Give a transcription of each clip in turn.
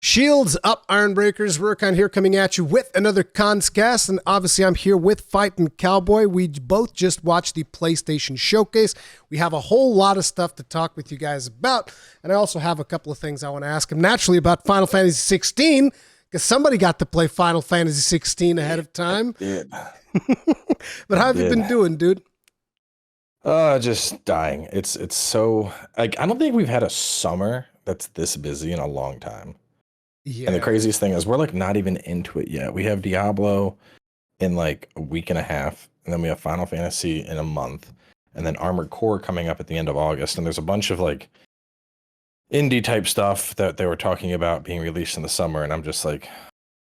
Shields up, Ironbreakers. Rurikhan here coming at you with another Cast, and obviously I'm here with FightinCowboy. We both just watched the PlayStation Showcase. We have a whole lot of stuff to talk with you guys about, and I also have a couple of things I want to ask him naturally about Final Fantasy 16, because somebody got to play Final Fantasy 16 ahead of time. Yeah. But how have you been doing, dude? Just dying. It's so, like, I don't think we've had a summer that's this busy in a long time. Yeah. And the craziest thing is we're like not even into it yet. We have Diablo in like a week and a half, and then we have Final Fantasy in a month, and then Armored Core coming up at the end of August. And there's a bunch of like indie type stuff that they were talking about being released in the summer, and I'm just like,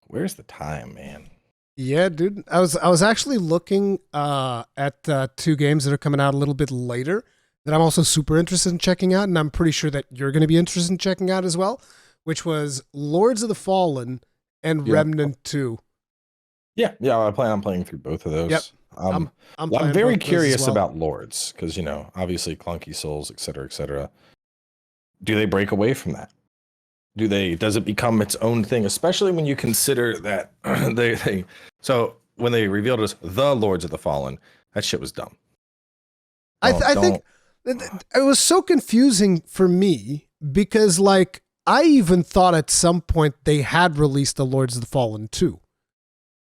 where's the time, man? Yeah, dude. I was actually looking at two games that are coming out a little bit later that I'm also super interested in checking out, and I'm pretty sure that you're going to be interested in checking out as well, which was Lords of the Fallen and Remnant 2. Yeah, I plan on playing through both of those. Yep. I'm very curious about Lords, because, you know, obviously clunky souls, etc., etc. Do they break away from that? Does it become its own thing, especially when you consider that so when they revealed us the Lords of the Fallen, that shit was dumb. I think it was so confusing for me, because like I even thought at some point they had released the Lords of the Fallen 2.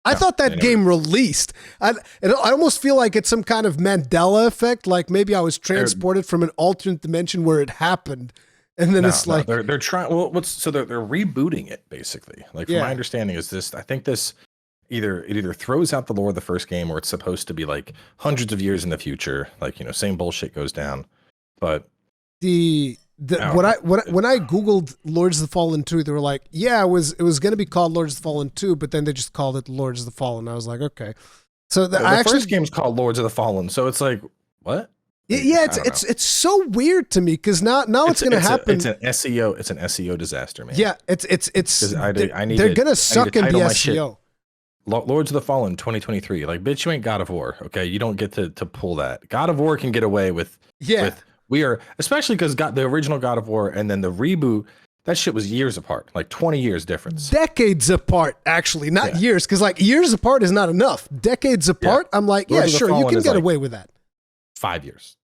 I thought that game released. I almost feel like it's some kind of Mandela effect, like maybe I was transported from an alternate dimension where it happened. And then they're trying. Well, they're rebooting it basically. Like, from my understanding is this. I think this either throws out the lore of the first game, or it's supposed to be like hundreds of years in the future. Like, you know, same bullshit goes down. But when I googled Lords of the Fallen 2, they were like, yeah, it was going to be called Lords of the Fallen 2, but then they just called it Lords of the Fallen. I was like, okay. So the first game's called Lords of the Fallen, so it's like, what? Yeah, it's so weird to me, because now it's going to happen. It's an SEO disaster, man. Yeah, they're going to suck in the SEO. Lords of the Fallen 2023. Like, bitch, you ain't God of War, okay? You don't get to pull that. God of War can get away with we are, especially because the original God of War and then the reboot, that shit was years apart, like 20 years difference. Decades apart, actually, not years, because like years apart is not enough. Decades apart, I'm like, yeah, sure, you can get away with that. 5 years.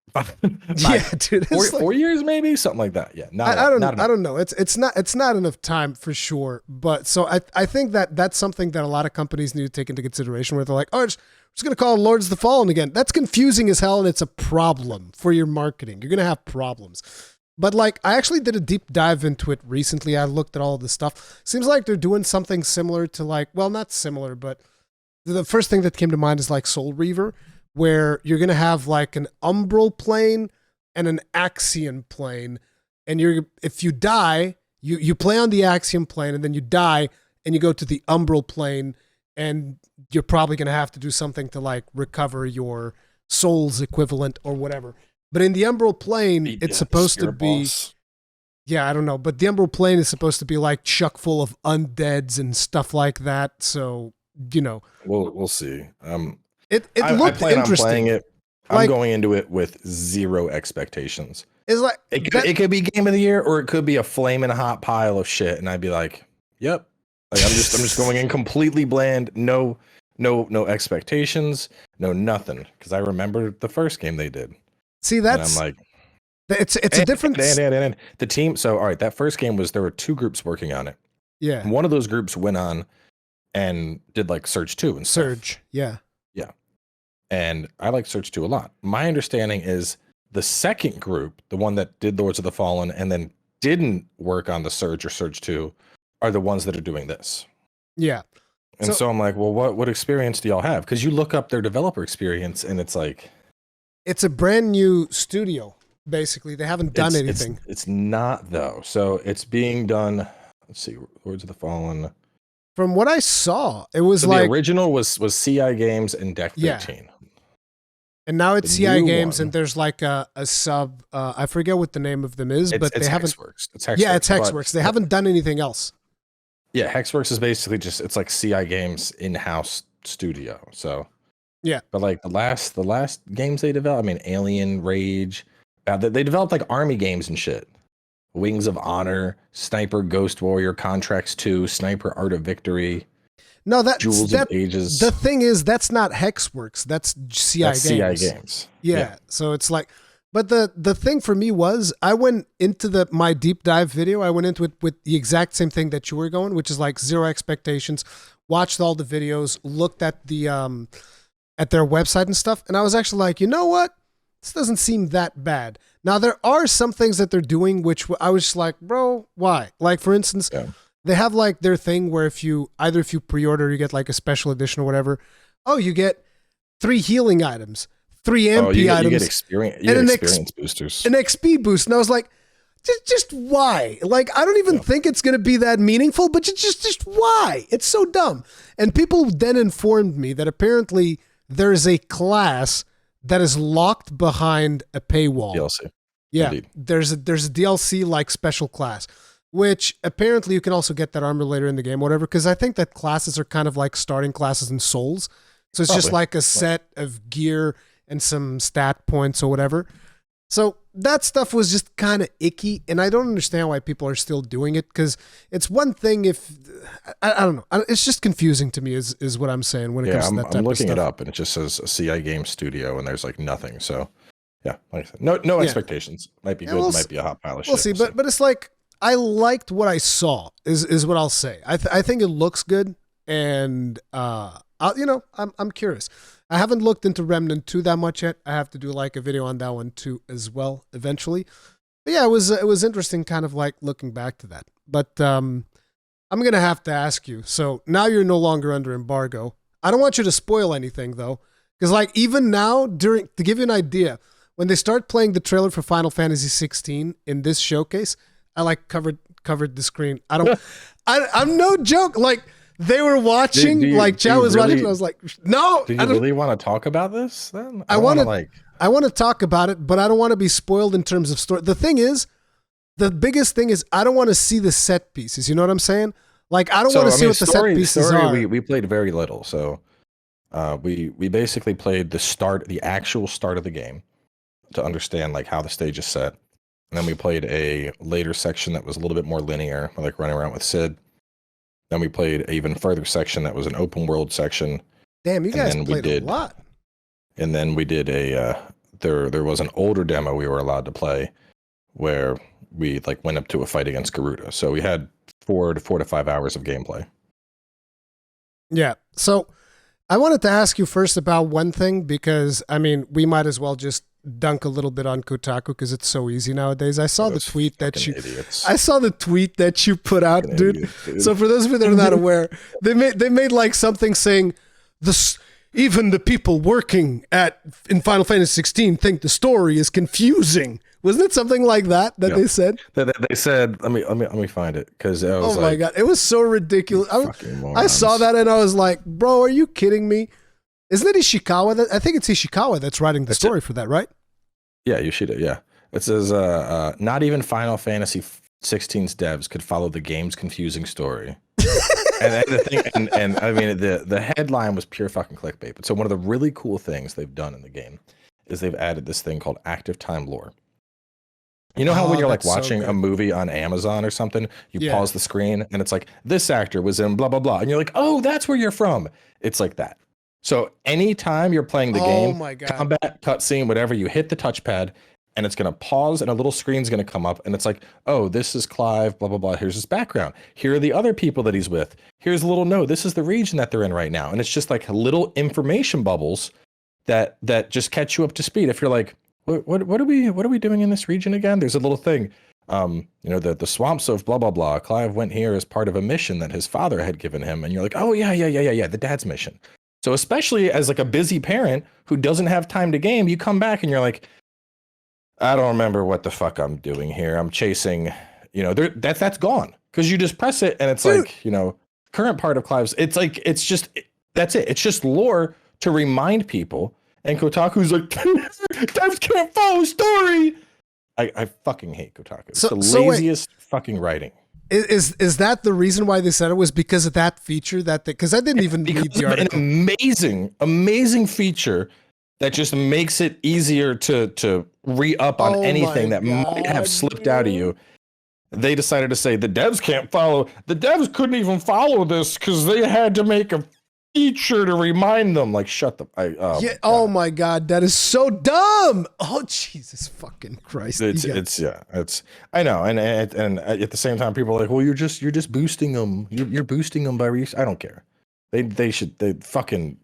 Yeah, dude. 4 years, maybe something like that. Yeah, I don't know. It's not enough time for sure. But so I think that's something that a lot of companies need to take into consideration, where they're like, oh, we're just going to call it Lords of the Fallen again. That's confusing as hell, and it's a problem for your marketing. You're going to have problems. But like, I actually did a deep dive into it recently. I looked at all of this stuff. Seems like they're doing something similar to, like, well, not similar, but the first thing that came to mind is like Soul Reaver, where you're going to have like an umbral plane and an axion plane. And if you die, you play on the axion plane, and then you die and you go to the umbral plane, and you're probably going to have to do something to like recover your soul's equivalent or whatever. But in the umbral plane, it's supposed to be, I don't know. But the umbral plane is supposed to be like chuck full of undeads and stuff like that. So, you know, we'll see. It looked interesting. I'm playing it. I'm going into it with zero expectations. It's like it could be game of the year, or it could be a flaming hot pile of shit, and I'd be like, "Yep." Like, I'm just going in completely bland, no expectations, no nothing, because I remember the first game they did. See, that's, and I'm like, it's a different and the team. So all right, that first game there were two groups working on it. Yeah, and one of those groups went on and did like Surge 2 and stuff. Surge, yeah. And I like Surge 2 a lot. My understanding is the second group, the one that did Lords of the Fallen and then didn't work on the Surge or Surge 2, are the ones that are doing this. Yeah. And so I'm like, well, what experience do y'all have? Because you look up their developer experience, and it's like, it's a brand new studio, basically. They haven't done anything. It's not, though. So it's being done. Let's see, Lords of the Fallen. From what I saw, it was like the original was CI Games and Deck 13. And now it's CI Games, and there's like a sub. I forget what the name of them is, but they haven't. Hexworks. It's Hexworks. Yeah, it's Hexworks. They haven't done anything else. Yeah, Hexworks is basically it's like CI Games in-house studio. So yeah, but like the last games they developed, I mean, Alien, Rage, they developed like army games and shit. Wings of Honor, Sniper Ghost Warrior, Contracts 2, Sniper Art of Victory, No, that's Jewels of Ages. the thing is that's not Hexworks. That's CI That's Games. CI Games. Yeah. So it's like, but the thing for me was I went into my deep dive video. I went into it with the exact same thing that you were going, which is like zero expectations. Watched all the videos, looked at the at their website and stuff, and I was actually like, you know what? This doesn't seem that bad. Now there are some things that they're doing which I was just like, bro, why? Like for instance, they have like their thing where if you pre-order, you get like a special edition or whatever. Oh, you get 3 healing items, 3 MP items, you get experience boosters, an XP boost, and I was like, just why? Like I don't even think it's gonna be that meaningful, but just why? It's so dumb. And people then informed me that apparently there is a class that is locked behind a paywall. DLC. Yeah, Indeed. there's a DLC like special class, which apparently you can also get that armor later in the game, whatever. Because I think that classes are kind of like starting classes in Souls, so it's just like a set of gear and some stat points or whatever. So that stuff was just kind of icky, and I don't understand why people are still doing it. Because it's one thing if I don't know, it's just confusing to me. Is what I'm saying when it comes to that type of stuff. I'm looking it up, and it just says a CI Game Studio, and there's like nothing. So yeah, like I said, no expectations. Might be good, might be a hot pile of shit. We'll see, but it's like I liked what I saw. Is what I'll say. I think it looks good, and I'm curious. I haven't looked into Remnant 2 that much yet. I have to do like a video on that one too as well eventually. But yeah, it was interesting kind of like looking back to that. But I'm going to have to ask you. So now you're no longer under embargo. I don't want you to spoil anything though. Because like even now to give you an idea, when they start playing the trailer for Final Fantasy XVI in this showcase, I like covered the screen. I'm no joke. Like, they were watching, Chow was watching, and I was like, no. Do you really want to talk about this then? I want to talk about it, but I don't want to be spoiled in terms of story. The thing is, the biggest thing is I don't want to see the set pieces. You know what I'm saying? Like, I don't want to see what the set pieces are. We played very little. So we basically played the actual start of the game to understand like how the stage is set. And then we played a later section that was a little bit more linear, like running around with Sid. Then we played an even further section that was an open world section. Damn, you guys played a lot. And then we did there was an older demo we were allowed to play where we like went up to a fight against Garuda. So we had 4 to 5 hours of gameplay. Yeah. So I wanted to ask you first about one thing, because I mean, we might as well just dunk a little bit on Kotaku because it's so easy nowadays. I saw the tweet that you put out, dude. Idiots. So for those of you that are not aware, they made like something saying even the people working in Final Fantasy XVI think the story is confusing. Wasn't it something like that they said? They said, let me find it, because oh my god, it was so ridiculous. I saw that and I was like, bro, are you kidding me? Isn't it Ishikawa? I think it's Ishikawa that's writing the story for that, right? Yeah, Yoshida, yeah. It says, not even Final Fantasy XVI's devs could follow the game's confusing story. and I mean, the headline was pure fucking clickbait. But so one of the really cool things they've done in the game is they've added this thing called active time lore. You know how when you're like watching a movie on Amazon or something, you pause the screen and it's like, this actor was in blah, blah, blah. And you're like, oh, that's where you're from. It's like that. So anytime you're playing the game, combat, cutscene, whatever, you hit the touchpad and it's going to pause and a little screen's going to come up and it's like, oh, this is Clive, blah, blah, blah. Here's his background. Here are the other people that he's with. Here's a little note. This is the region that they're in right now. And it's just like little information bubbles that just catch you up to speed. If you're like, what are we doing in this region again? There's a little thing. The swamps of blah, blah, blah. Clive went here as part of a mission that his father had given him. And you're like, oh, yeah, the dad's mission. So especially as like a busy parent who doesn't have time to game, you come back and you're like, I don't remember what the fuck I'm doing here. I'm chasing, that's gone because you just press it and it's like, current part of Clive's. It's like, that's it. It's just lore to remind people. And Kotaku's like, devs can't follow story. I fucking hate Kotaku. It's the laziest fucking writing. Is that the reason why they said it was because of that feature because I didn't even read the article. An amazing feature that just makes it easier to re-up on anything that might have slipped out of you. they decided to say the devs can't follow. The devs couldn't even follow this because they had to make a feature to remind them. Like, shut the. Yeah. Oh my God, that is so dumb. Oh Jesus fucking Christ. It's. I know, and at the same time, people are like, well, you're just boosting them. You're boosting them by I don't care. They fucking.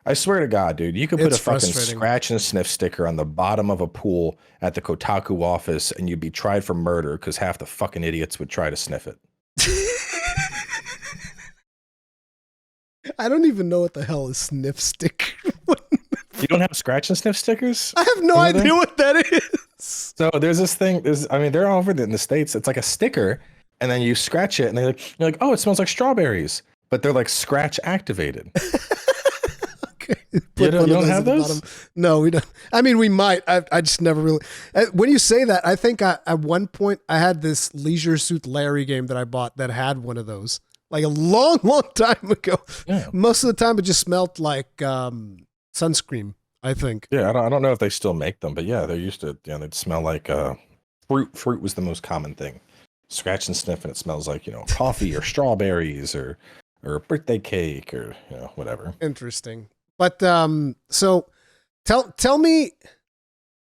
I swear to God, dude, you could put a fucking scratch and sniff sticker on the bottom of a pool at the Kotaku office and you'd be tried for murder because half the fucking idiots would try to sniff it. I don't even know what the hell is sniff sticker. You don't have scratch and sniff stickers? I have no idea what that is. So there's this thing, they're all over in the States. It's like a sticker and then you scratch it and you're like, oh, it smells like strawberries. But they're like scratch activated. You don't have those? No, we don't. I mean, we might. I just never really. When you say that, I think at one point I had this Leisure Suit Larry game that I bought that had one of those, like a long, long time ago. Yeah. Most of the time, it just smelled like sunscreen, I think. Yeah, I don't know if they still make them, but yeah, they used to. Yeah, they'd smell like fruit. Fruit was the most common thing. Scratch and sniff, and it smells like coffee or strawberries or a birthday cake or whatever. Interesting. But so tell me,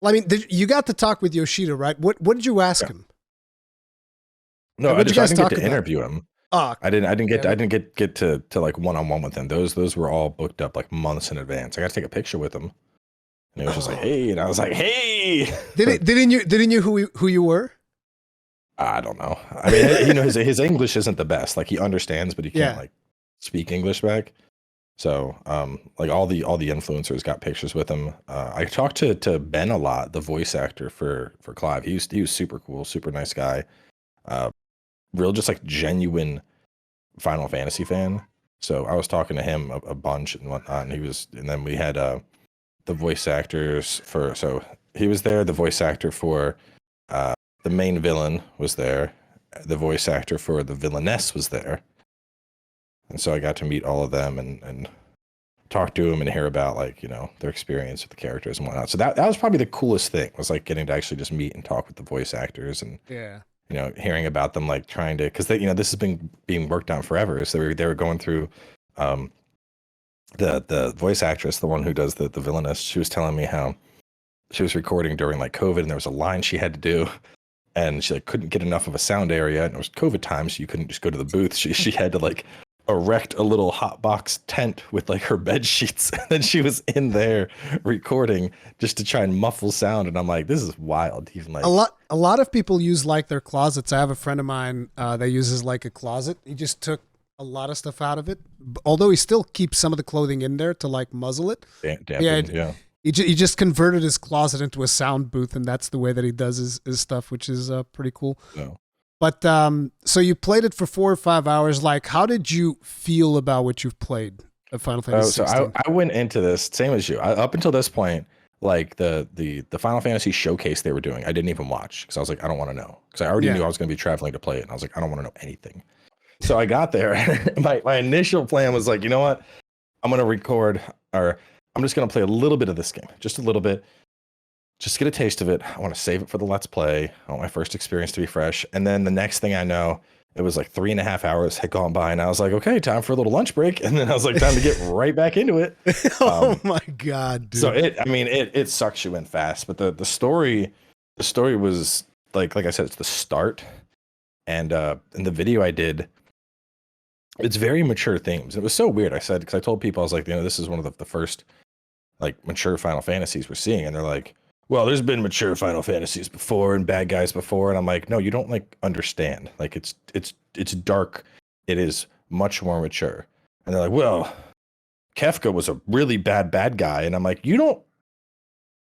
I mean, you got to talk with Yoshida, right? What did you ask him? No, I didn't get to interview him. I didn't get to like one-on-one with him. Those were all booked up like months in advance. I got to take a picture with him, and he was just like, "Hey," and I was like, "Hey." Didn't you who you were? I don't know. I mean, his English isn't the best. Like he understands, but he can't like speak English back. So, like all the influencers got pictures with him. I talked to Ben a lot, the voice actor for Clive. He was super cool, super nice guy. Real just like genuine Final Fantasy fan. So I was talking to him a bunch and whatnot. And then we had the voice actors for. So he was there. The voice actor for the main villain was there. The voice actor for the villainess was there. And so I got to meet all of them and talk to them and hear about like, their experience with the characters and whatnot. So that was probably the coolest thing, was like getting to actually just meet and talk with the voice actors and, hearing about them, like trying to, cause this has been being worked on forever. So they were going through, the voice actress, the one who does the villainess. She was telling me how she was recording during like COVID and there was a line she had to do. And she like couldn't get enough of a sound area. And it was COVID time, so you couldn't just go to the booth. She had to like erect a little hot box tent with like her bed sheets, and then she was in there recording just to try and muffle sound. And I'm like, this is wild. Even like a lot of people use like their closets. I have a friend of mine that uses like a closet. He just took a lot of stuff out of it, although he still keeps some of the clothing in there to like muzzle it. Yeah. He just converted his closet into a sound booth, and that's the way that he does his stuff, which is pretty cool. No. But so you played it for 4 or 5 hours. Like, how did you feel about what you've played at Final Fantasy 16? So I went into this same as you. Up until this point, like the Final Fantasy showcase they were doing, I didn't even watch because I was like, I don't want to know, because I already knew I was going to be traveling to play it, and I was like, I don't want to know anything. So I got there. And my initial plan was like, you know what? I'm going to record, or I'm just going to play a little bit of this game, just a little bit. Just get a taste of it. I want to save it for the Let's Play. I want my first experience to be fresh. And then the next thing I know, it was like 3.5 hours had gone by, and I was like, okay, time for a little lunch break. And then I was like, time to get right back into it. Oh my God, dude. So it sucks you in fast, but the story was like I said, it's the start. And in the video I did, it's very mature themes. It was so weird. I said, because I told people, I was like, this is one of the first like mature Final Fantasies we're seeing. And they're like, well, there's been mature Final Fantasies before and bad guys before. And I'm like, no, you don't like understand. Like it's dark. It is much more mature. And they're like, well, Kefka was a really bad guy. And I'm like, you don't,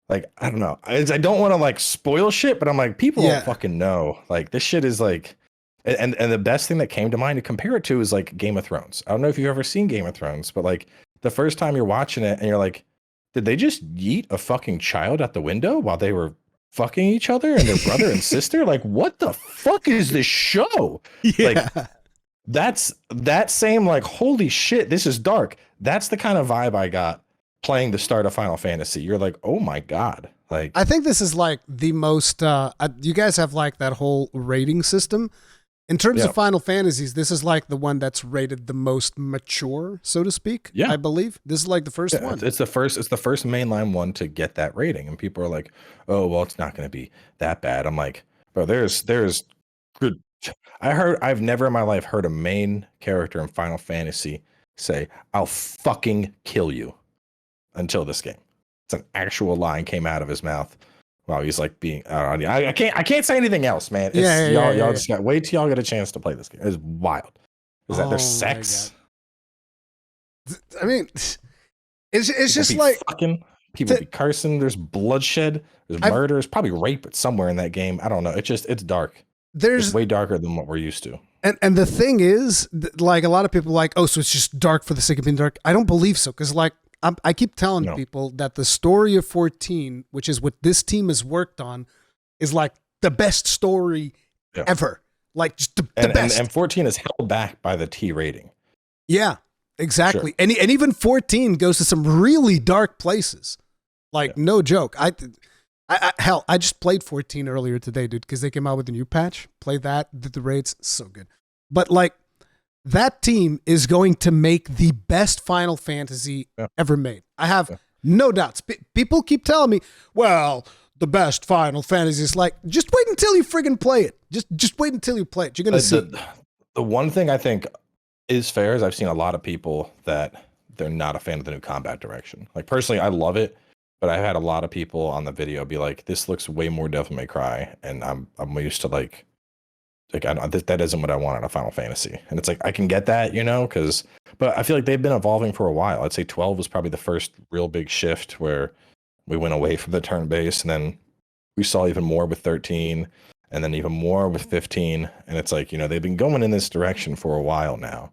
like, I don't know. I don't want to like spoil shit, but I'm like, people don't fucking know. Like this shit is like, and the best thing that came to mind to compare it to is like Game of Thrones. I don't know if you've ever seen Game of Thrones, but like the first time you're watching it and you're like, did they just yeet a fucking child out the window while they were fucking each other and their brother and sister? Like, what the fuck is this show? Yeah. Like, that's that same like, holy shit, this is dark. That's the kind of vibe I got playing the start of Final Fantasy. You're like, oh my God, Like, I think this is like the most. You guys have like that whole rating system. In terms Yeah. of Final Fantasies, this is like the one that's rated the most mature, so to speak. Yeah. I believe this is like the first yeah, one. it's the first mainline one to get that rating, and people are like, "Oh, well, it's not going to be that bad." I'm like, bro, there's good. I've never in my life heard a main character in Final Fantasy say, "I'll fucking kill you," until this game. It's an actual line came out of his mouth while he's like being. I can't say anything else, man. It's y'all just got wait till y'all get a chance to play this game. It's wild. Is that there's sex? I mean, it's People just be like fucking. People be cursing. There's bloodshed. There's murder. There's probably rape somewhere in that game. I don't know. It's dark. It's way darker than what we're used to. And the thing is, like a lot of people are like, oh, so it's just dark for the sake of being dark. I don't believe so, because like I keep telling people that the story of 14, which is what this team has worked on, is like the best story ever. Like just the best. And 14 is held back by the T rating. Yeah, exactly. Sure. And even 14 goes to some really dark places. Like no joke. Hell, I just played 14 earlier today, dude, because they came out with a new patch. Played that, did the raids, so good. But like that team is going to make the best Final Fantasy ever made. I have no doubts. People keep telling me, well, the best Final Fantasy is like, just wait until you friggin' play it. Just wait until you play it. You're gonna see. The one thing I think is fair is I've seen a lot of people that they're not a fan of the new combat direction. Like personally, I love it. But I've had a lot of people on the video be like, "This looks way more Devil May Cry," and I'm used to like that isn't what I want in a Final Fantasy. And it's like I can get that, but I feel like they've been evolving for a while. I'd say 12 was probably the first real big shift where we went away from the turn based, and then we saw even more with 13, and then even more with 15. And it's like they've been going in this direction for a while now.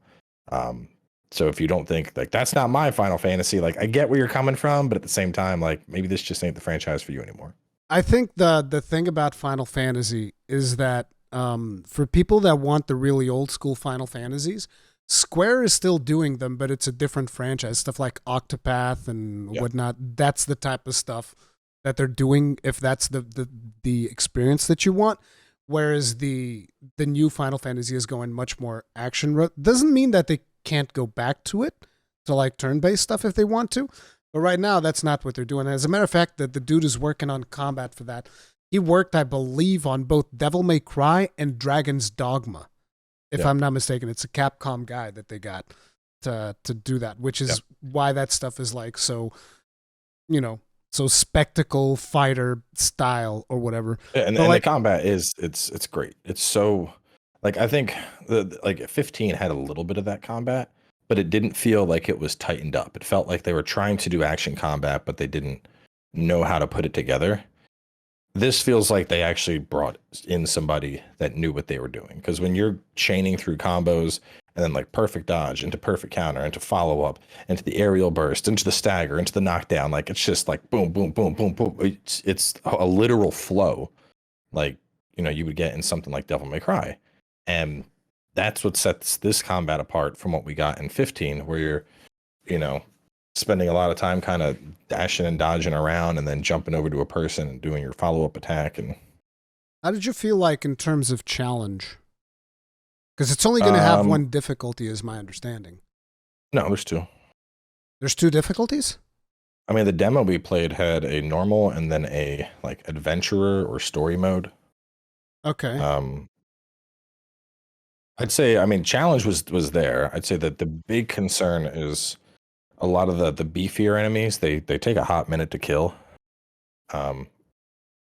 So if you don't think like that's not my Final Fantasy, like I get where you're coming from, but at the same time, like maybe this just ain't the franchise for you anymore. I think the thing about Final Fantasy is that for people that want the really old school Final Fantasies, Square is still doing them, but it's a different franchise. Stuff like Octopath and whatnot. That's the type of stuff that they're doing if that's the experience that you want. Whereas the new Final Fantasy is going much more action. Doesn't mean that they can't go back to it, to like turn-based stuff if they want to. But right now, that's not what they're doing. As a matter of fact, the dude is working on combat for that. He worked, I believe, on both Devil May Cry and Dragon's Dogma. If I'm not mistaken, it's a Capcom guy that they got to do that, which is why that stuff is like so, so spectacle fighter style or whatever. And the combat it's great. It's so like I think like 15 had a little bit of that combat, but it didn't feel like it was tightened up. It felt like they were trying to do action combat, but they didn't know how to put it together. This feels like they actually brought in somebody that knew what they were doing. Because when you're chaining through combos and then like perfect dodge into perfect counter into follow up into the aerial burst into the stagger into the knockdown, like it's just like boom boom boom boom boom. It's a literal flow, like you would get in something like Devil May Cry. And that's what sets this combat apart from what we got in 15, where you're, spending a lot of time kind of dashing and dodging around and then jumping over to a person and doing your follow-up attack. And how did you feel like in terms of challenge? Because it's only going to have one difficulty, is my understanding. No, there's two. There's two difficulties? I mean, the demo we played had a normal and then a like adventurer or story mode. Okay. I'd say, I mean, challenge was there. I'd say that the big concern is a lot of the beefier enemies, they take a hot minute to kill.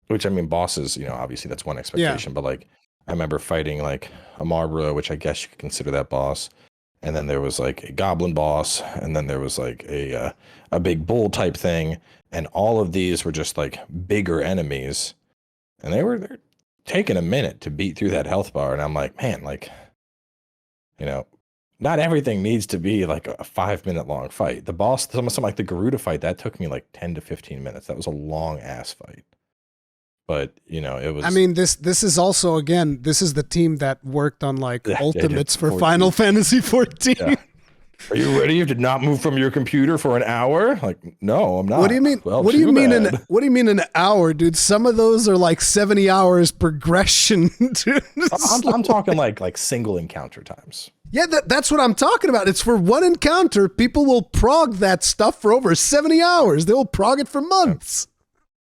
Which I mean, bosses, obviously that's one expectation, but like I remember fighting like a Marbra, which I guess you could consider that boss. And then there was like a goblin boss, and then there was like a big bull type thing, and all of these were just like bigger enemies, and they're taking a minute to beat through that health bar. And I'm like, man, like, not everything needs to be like a 5-minute long fight. The boss, something like the Garuda fight, that took me like 10 to 15 minutes. That was a long ass fight. But it was. I mean, this is also, again, this is the team that worked on like ultimates for Final Fantasy 14. Are you ready to not move from your computer for an hour? Like, no, I'm not. What do you mean? Well, what do you mean? bad. What do you mean an hour, dude? Some of those are like 70 hours progression. Dude. I'm talking like single encounter times. Yeah, that's what I'm talking about. It's for one encounter. People will prog that stuff for over 70 hours. They will prog it for months.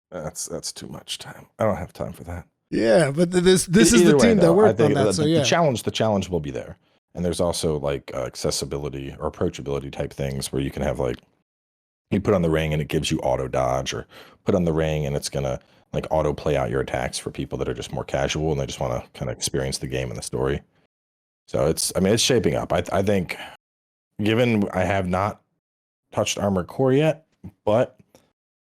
That's too much time. I don't have time for that. Yeah, but this is the team that worked on that. So yeah, the challenge will be there. And there's also like accessibility or approachability type things where you can have like, you put on the ring and it gives you auto dodge, or put on the ring and it's going to like auto play out your attacks for people that are just more casual and they just want to kind of experience the game and the story. So it's shaping up. I think, given I have not touched Armored Core yet, but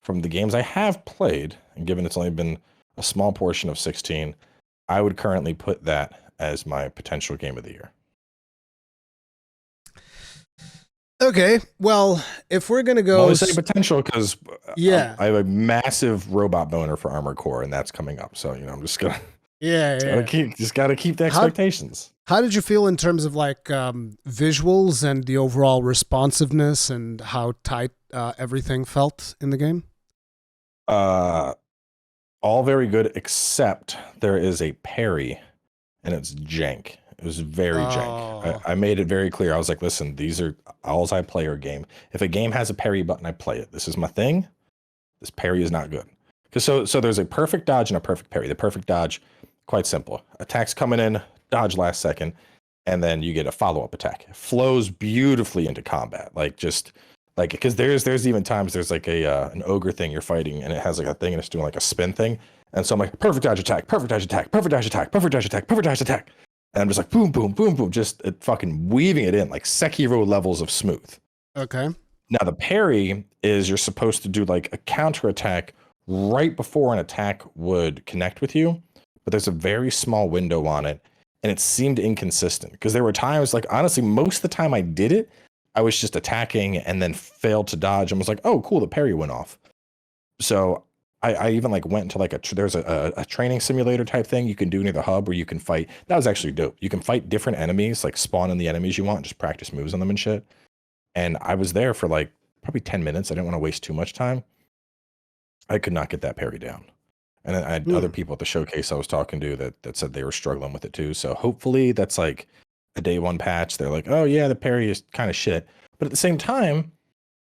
from the games I have played, and given it's only been a small portion of 16, I would currently put that as my potential game of the year. Okay, well, if we're gonna go, I say potential because yeah, I have a massive robot boner for Armored Core, and that's coming up. So I'm just gonna gotta keep the expectations. How did you feel in terms of like visuals and the overall responsiveness and how tight everything felt in the game? All very good, except there is a parry, and it's jank. It was very jank. I made it very clear. I was like, listen, these are all I play are game. If a game has a parry button, I play it. This is my thing. This parry is not good. Because so there's a perfect dodge and a perfect parry. The perfect dodge, quite simple. Attacks coming in, dodge last second, and then you get a follow-up attack. It flows beautifully into combat. Because there's even times there's like an ogre thing you're fighting and it has like a thing and it's doing like a spin thing. And so I'm like, perfect dodge attack, perfect dodge attack, perfect dodge attack, perfect dodge attack, perfect dodge attack. And I'm just like, boom, boom, boom, boom, just fucking weaving it in like Sekiro levels of smooth. Okay. Now the parry is you're supposed to do like a counter attack right before an attack would connect with you, but there's a very small window on it, and it seemed inconsistent because there were times, like honestly, most of the time I did it, I was just attacking and then failed to dodge and was like, oh, cool, the parry went off. So I even like went to like there's a training simulator type thing you can do near the hub where you can fight. That was actually dope. You can fight different enemies, like spawn in the enemies you want, and just practice moves on them and shit. And I was there for like probably 10 minutes. I didn't want to waste too much time. I could not get that parry down. And then I had other people at the showcase I was talking to that said they were struggling with it too. So hopefully that's like a day one patch. They're like, oh yeah, the parry is kind of shit. But at the same time,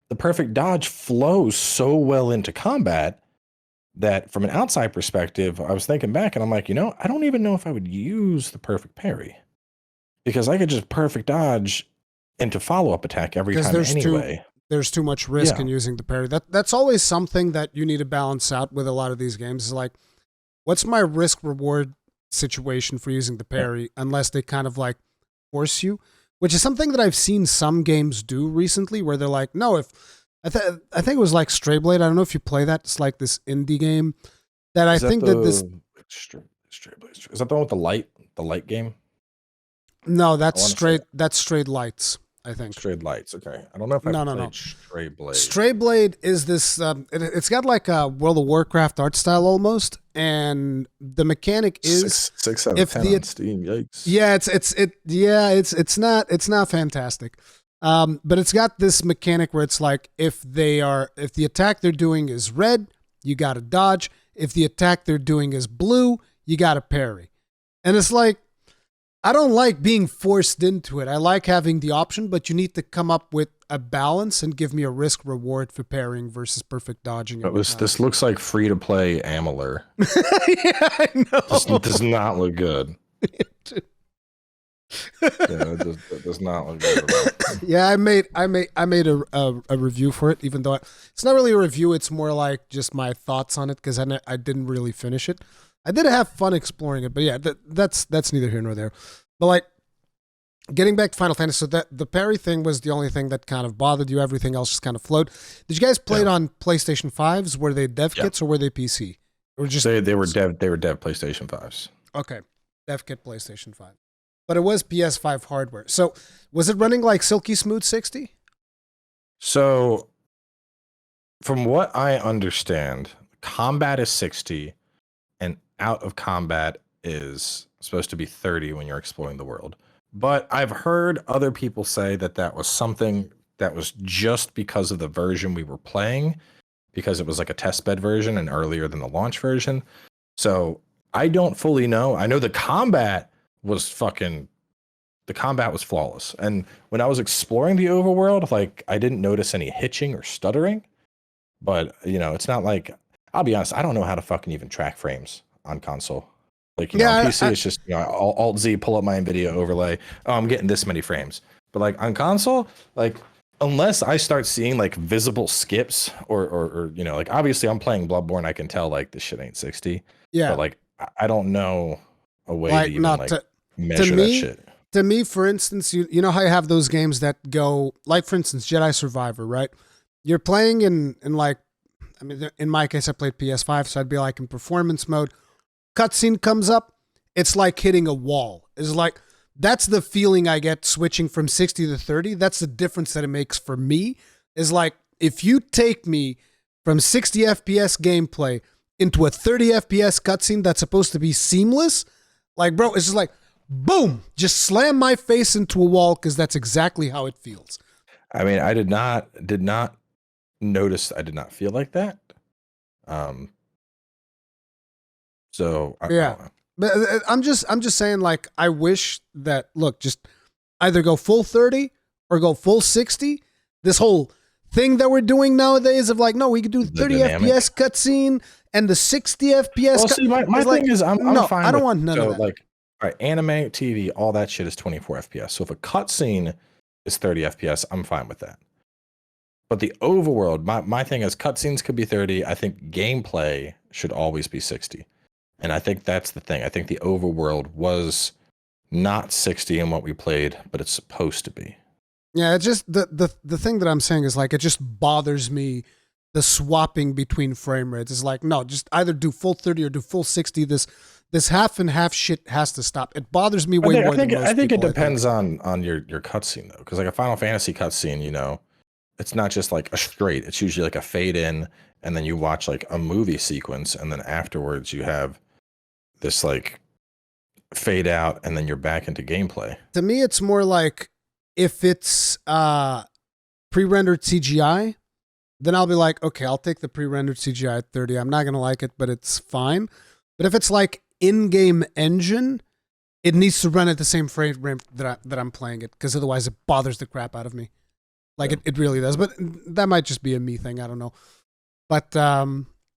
the perfect dodge flows so well into combat that from an outside perspective, I was thinking back and I'm like, I don't even know if I would use the perfect parry because I could just perfect dodge into follow-up attack every time anyway. There's too much risk in using the parry. That's always something that you need to balance out with a lot of these games is like, what's my risk reward situation for using the parry unless they kind of like force you, which is something that I've seen some games do recently where they're like, no, I think it was like Stray Blade. I don't know if you play that. It's like this indie game that I think that this Stray Blade. Is that the one with the light game? No, that's Strayed Lights, I think. Strayed Lights. Okay. I don't know if I've played Stray Blade. Stray Blade is this it's got like a World of Warcraft art style almost, and the mechanic is 6 out of 10 on Steam. Yikes. Yeah, it's not fantastic. But it's got this mechanic where it's like if the attack they're doing is red, you got to dodge. If the attack they're doing is blue, you got to parry. And it's like, I don't like being forced into it. I like having the option, but you need to come up with a balance and give me a risk reward for parrying versus perfect dodging. This looks like free to play Amalur. Yeah, I know. This does not look good. It does not look good at all. Yeah, I made a review for it, even though it's not really a review. It's more like just my thoughts on it because I didn't really finish it. I did have fun exploring it, but yeah, that's neither here nor there. But like getting back to Final Fantasy, so that the parry thing was the only thing that kind of bothered you. Everything else just kind of flowed. Did you guys play it on PlayStation 5s? Were they dev kits or were they PC? Or just they were dev PlayStation 5s. Okay, dev kit PlayStation 5. But it was PS5 hardware. So was it running like silky smooth 60? So from what I understand, combat is 60 and out of combat is supposed to be 30 when you're exploring the world. But I've heard other people say that that was something that was just because of the version we were playing, because it was like a testbed version and earlier than the launch version. So I don't fully know. I know the combat was flawless. And when I was exploring the overworld, like I didn't notice any hitching or stuttering. But you know, it's not like, I'll be honest, I don't know how to fucking even track frames on console. Like, you know, on PC, it's just, you know, Alt Z, pull up my NVIDIA overlay. Oh, I'm getting this many frames. But like on console, like unless I start seeing like visible skips or you know, like obviously I'm playing Bloodborne, I can tell like this shit ain't 60. Yeah. But like I don't know a way Like, to even not like to measure that me, shit. to me, for instance, you know how you have those games that go, like for instance, Jedi Survivor, right? You're playing in like, I mean, in my case, I played PS5, so I'd be like in performance mode. Cutscene comes up, it's like hitting a wall. It's like, that's the feeling I get switching from 60 to 30. That's the difference that it makes for me. Is like, if you take me from 60 FPS gameplay into a 30 FPS cutscene that's supposed to be seamless, like, bro, it's just like, boom, just slam my face into a wall, because that's exactly how it feels. I mean, I did not notice, I did not feel like that. So I don't know. But I'm just saying, like, I wish that, look, just either go full 30 or go full 60. This whole thing that we're doing nowadays of like, no, we could do 30 FPS cutscene and the 60 FPS. Well, see, my thing like, is, I'm no, fine. I don't want none of that. Like, all right, anime, TV, all that shit is 24 FPS. So if a cutscene is 30 FPS, I'm fine with that. But the overworld, my thing is, cutscenes could be 30. I think gameplay should always be 60. And I think that's the thing. I think the overworld was not 60 in what we played, but it's supposed to be. Yeah, it's just the thing that I'm saying is like, it just bothers me, the swapping between frame rates. It's like, no, just either do full 30 or do full 60. This half and half shit has to stop. It bothers me way more than most people. I think it depends on your cutscene though, because like a Final Fantasy cutscene, you know, it's not just like a straight. It's usually like a fade in, and then you watch like a movie sequence, and then afterwards you have this like fade out, and then you're back into gameplay. To me, it's more like, if it's pre-rendered CGI, then I'll be like, okay, I'll take the pre-rendered CGI at 30. I'm not going to like it, but it's fine. But if it's like in-game engine, it needs to run at the same frame rate that I'm playing it, because otherwise it bothers the crap out of me. Like, yeah. It really does. But that might just be a me thing. I don't know. But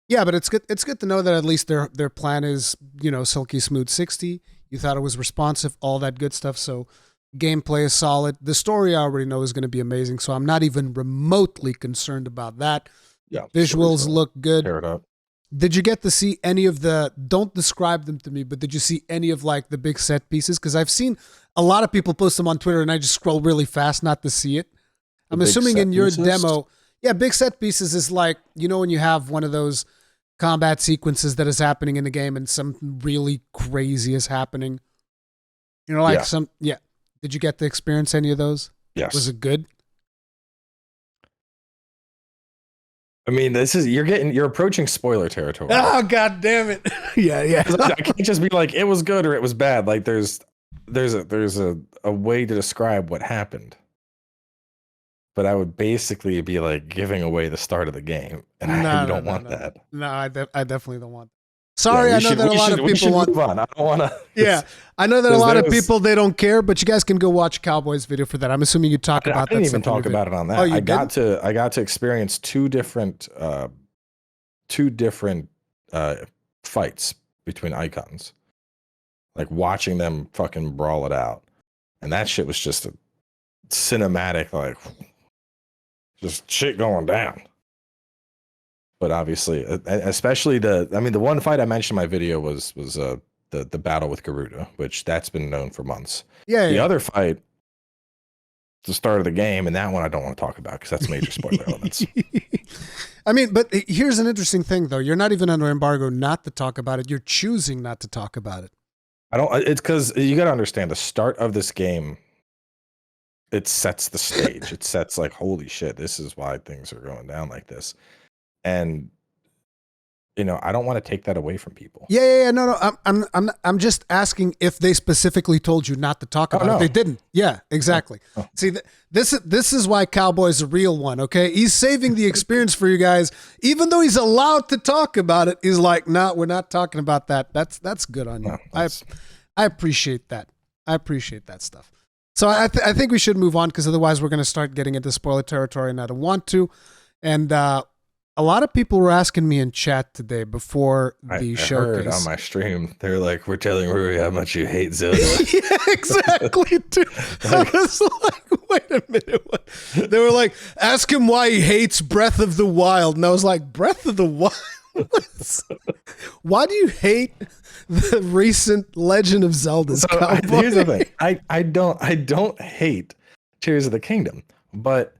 yeah, but it's good. It's good to know that at least their plan is, you know, silky smooth 60. You thought it was responsive, all that good stuff. So gameplay is solid. The story I already know is going to be amazing. So I'm not even remotely concerned about that. Yeah, visuals look good. Tear it up. Did you get to see any of the? Don't describe them to me, but did you see any of like the big set pieces? Because I've seen a lot of people post them on Twitter, and I just scroll really fast not to see it. I'm assuming in your demo, yeah, big set pieces is like, you know, when you have one of those combat sequences that is happening in the game and something really crazy is happening. You know, like yeah. Did you get to experience any of those? Yes. Was it good? I mean, you're approaching spoiler territory. Oh, God damn it. yeah. I can't just be like, it was good or it was bad. Like there's a way to describe what happened. But I would basically be like giving away the start of the game, and I don't want that. No, I definitely don't want that. Sorry, I know that a lot of people want. Move on. I don't want to. Yeah, I know that a lot of people, they don't care, but you guys can go watch Cowboy's video for that. I'm assuming you talk about that. I didn't even talk about it on that. Oh, I got to experience two different fights between icons, like watching them fucking brawl it out, and that shit was just a cinematic, like just shit going down. But obviously, especially the one fight I mentioned in my video was the battle with Garuda, which that's been known for months. Yeah. The other fight, the start of the game, and that one I don't want to talk about because that's major spoiler elements. I mean, but here's an interesting thing though. You're not even under embargo not to talk about it. You're choosing not to talk about it. It's because you got to understand the start of this game. It sets the stage. It sets like, holy shit, this is why things are going down like this. And I don't want to take that away from people. Yeah. No. I'm just asking if they specifically told you not to talk about it. They didn't. Yeah, exactly. Oh. See, this is why Cowboy's a real one. Okay, he's saving the experience for you guys, even though he's allowed to talk about it. He's like, no, we're not talking about that. That's good on you. No, I appreciate that. I appreciate that stuff. So I think we should move on, because otherwise we're going to start getting into spoiler territory, and I don't want to. And a lot of people were asking me in chat today before the showcase. I heard on my stream, they're like, "We're telling Ruri how much you hate Zelda." Yeah, exactly, dude. I was like, wait a minute. What? They were like, ask him why he hates Breath of the Wild. And I was like, Breath of the Wild? Why do you hate the recent Legend of Zelda's Cowboy? Here's the thing. I don't hate Tears of the Kingdom, but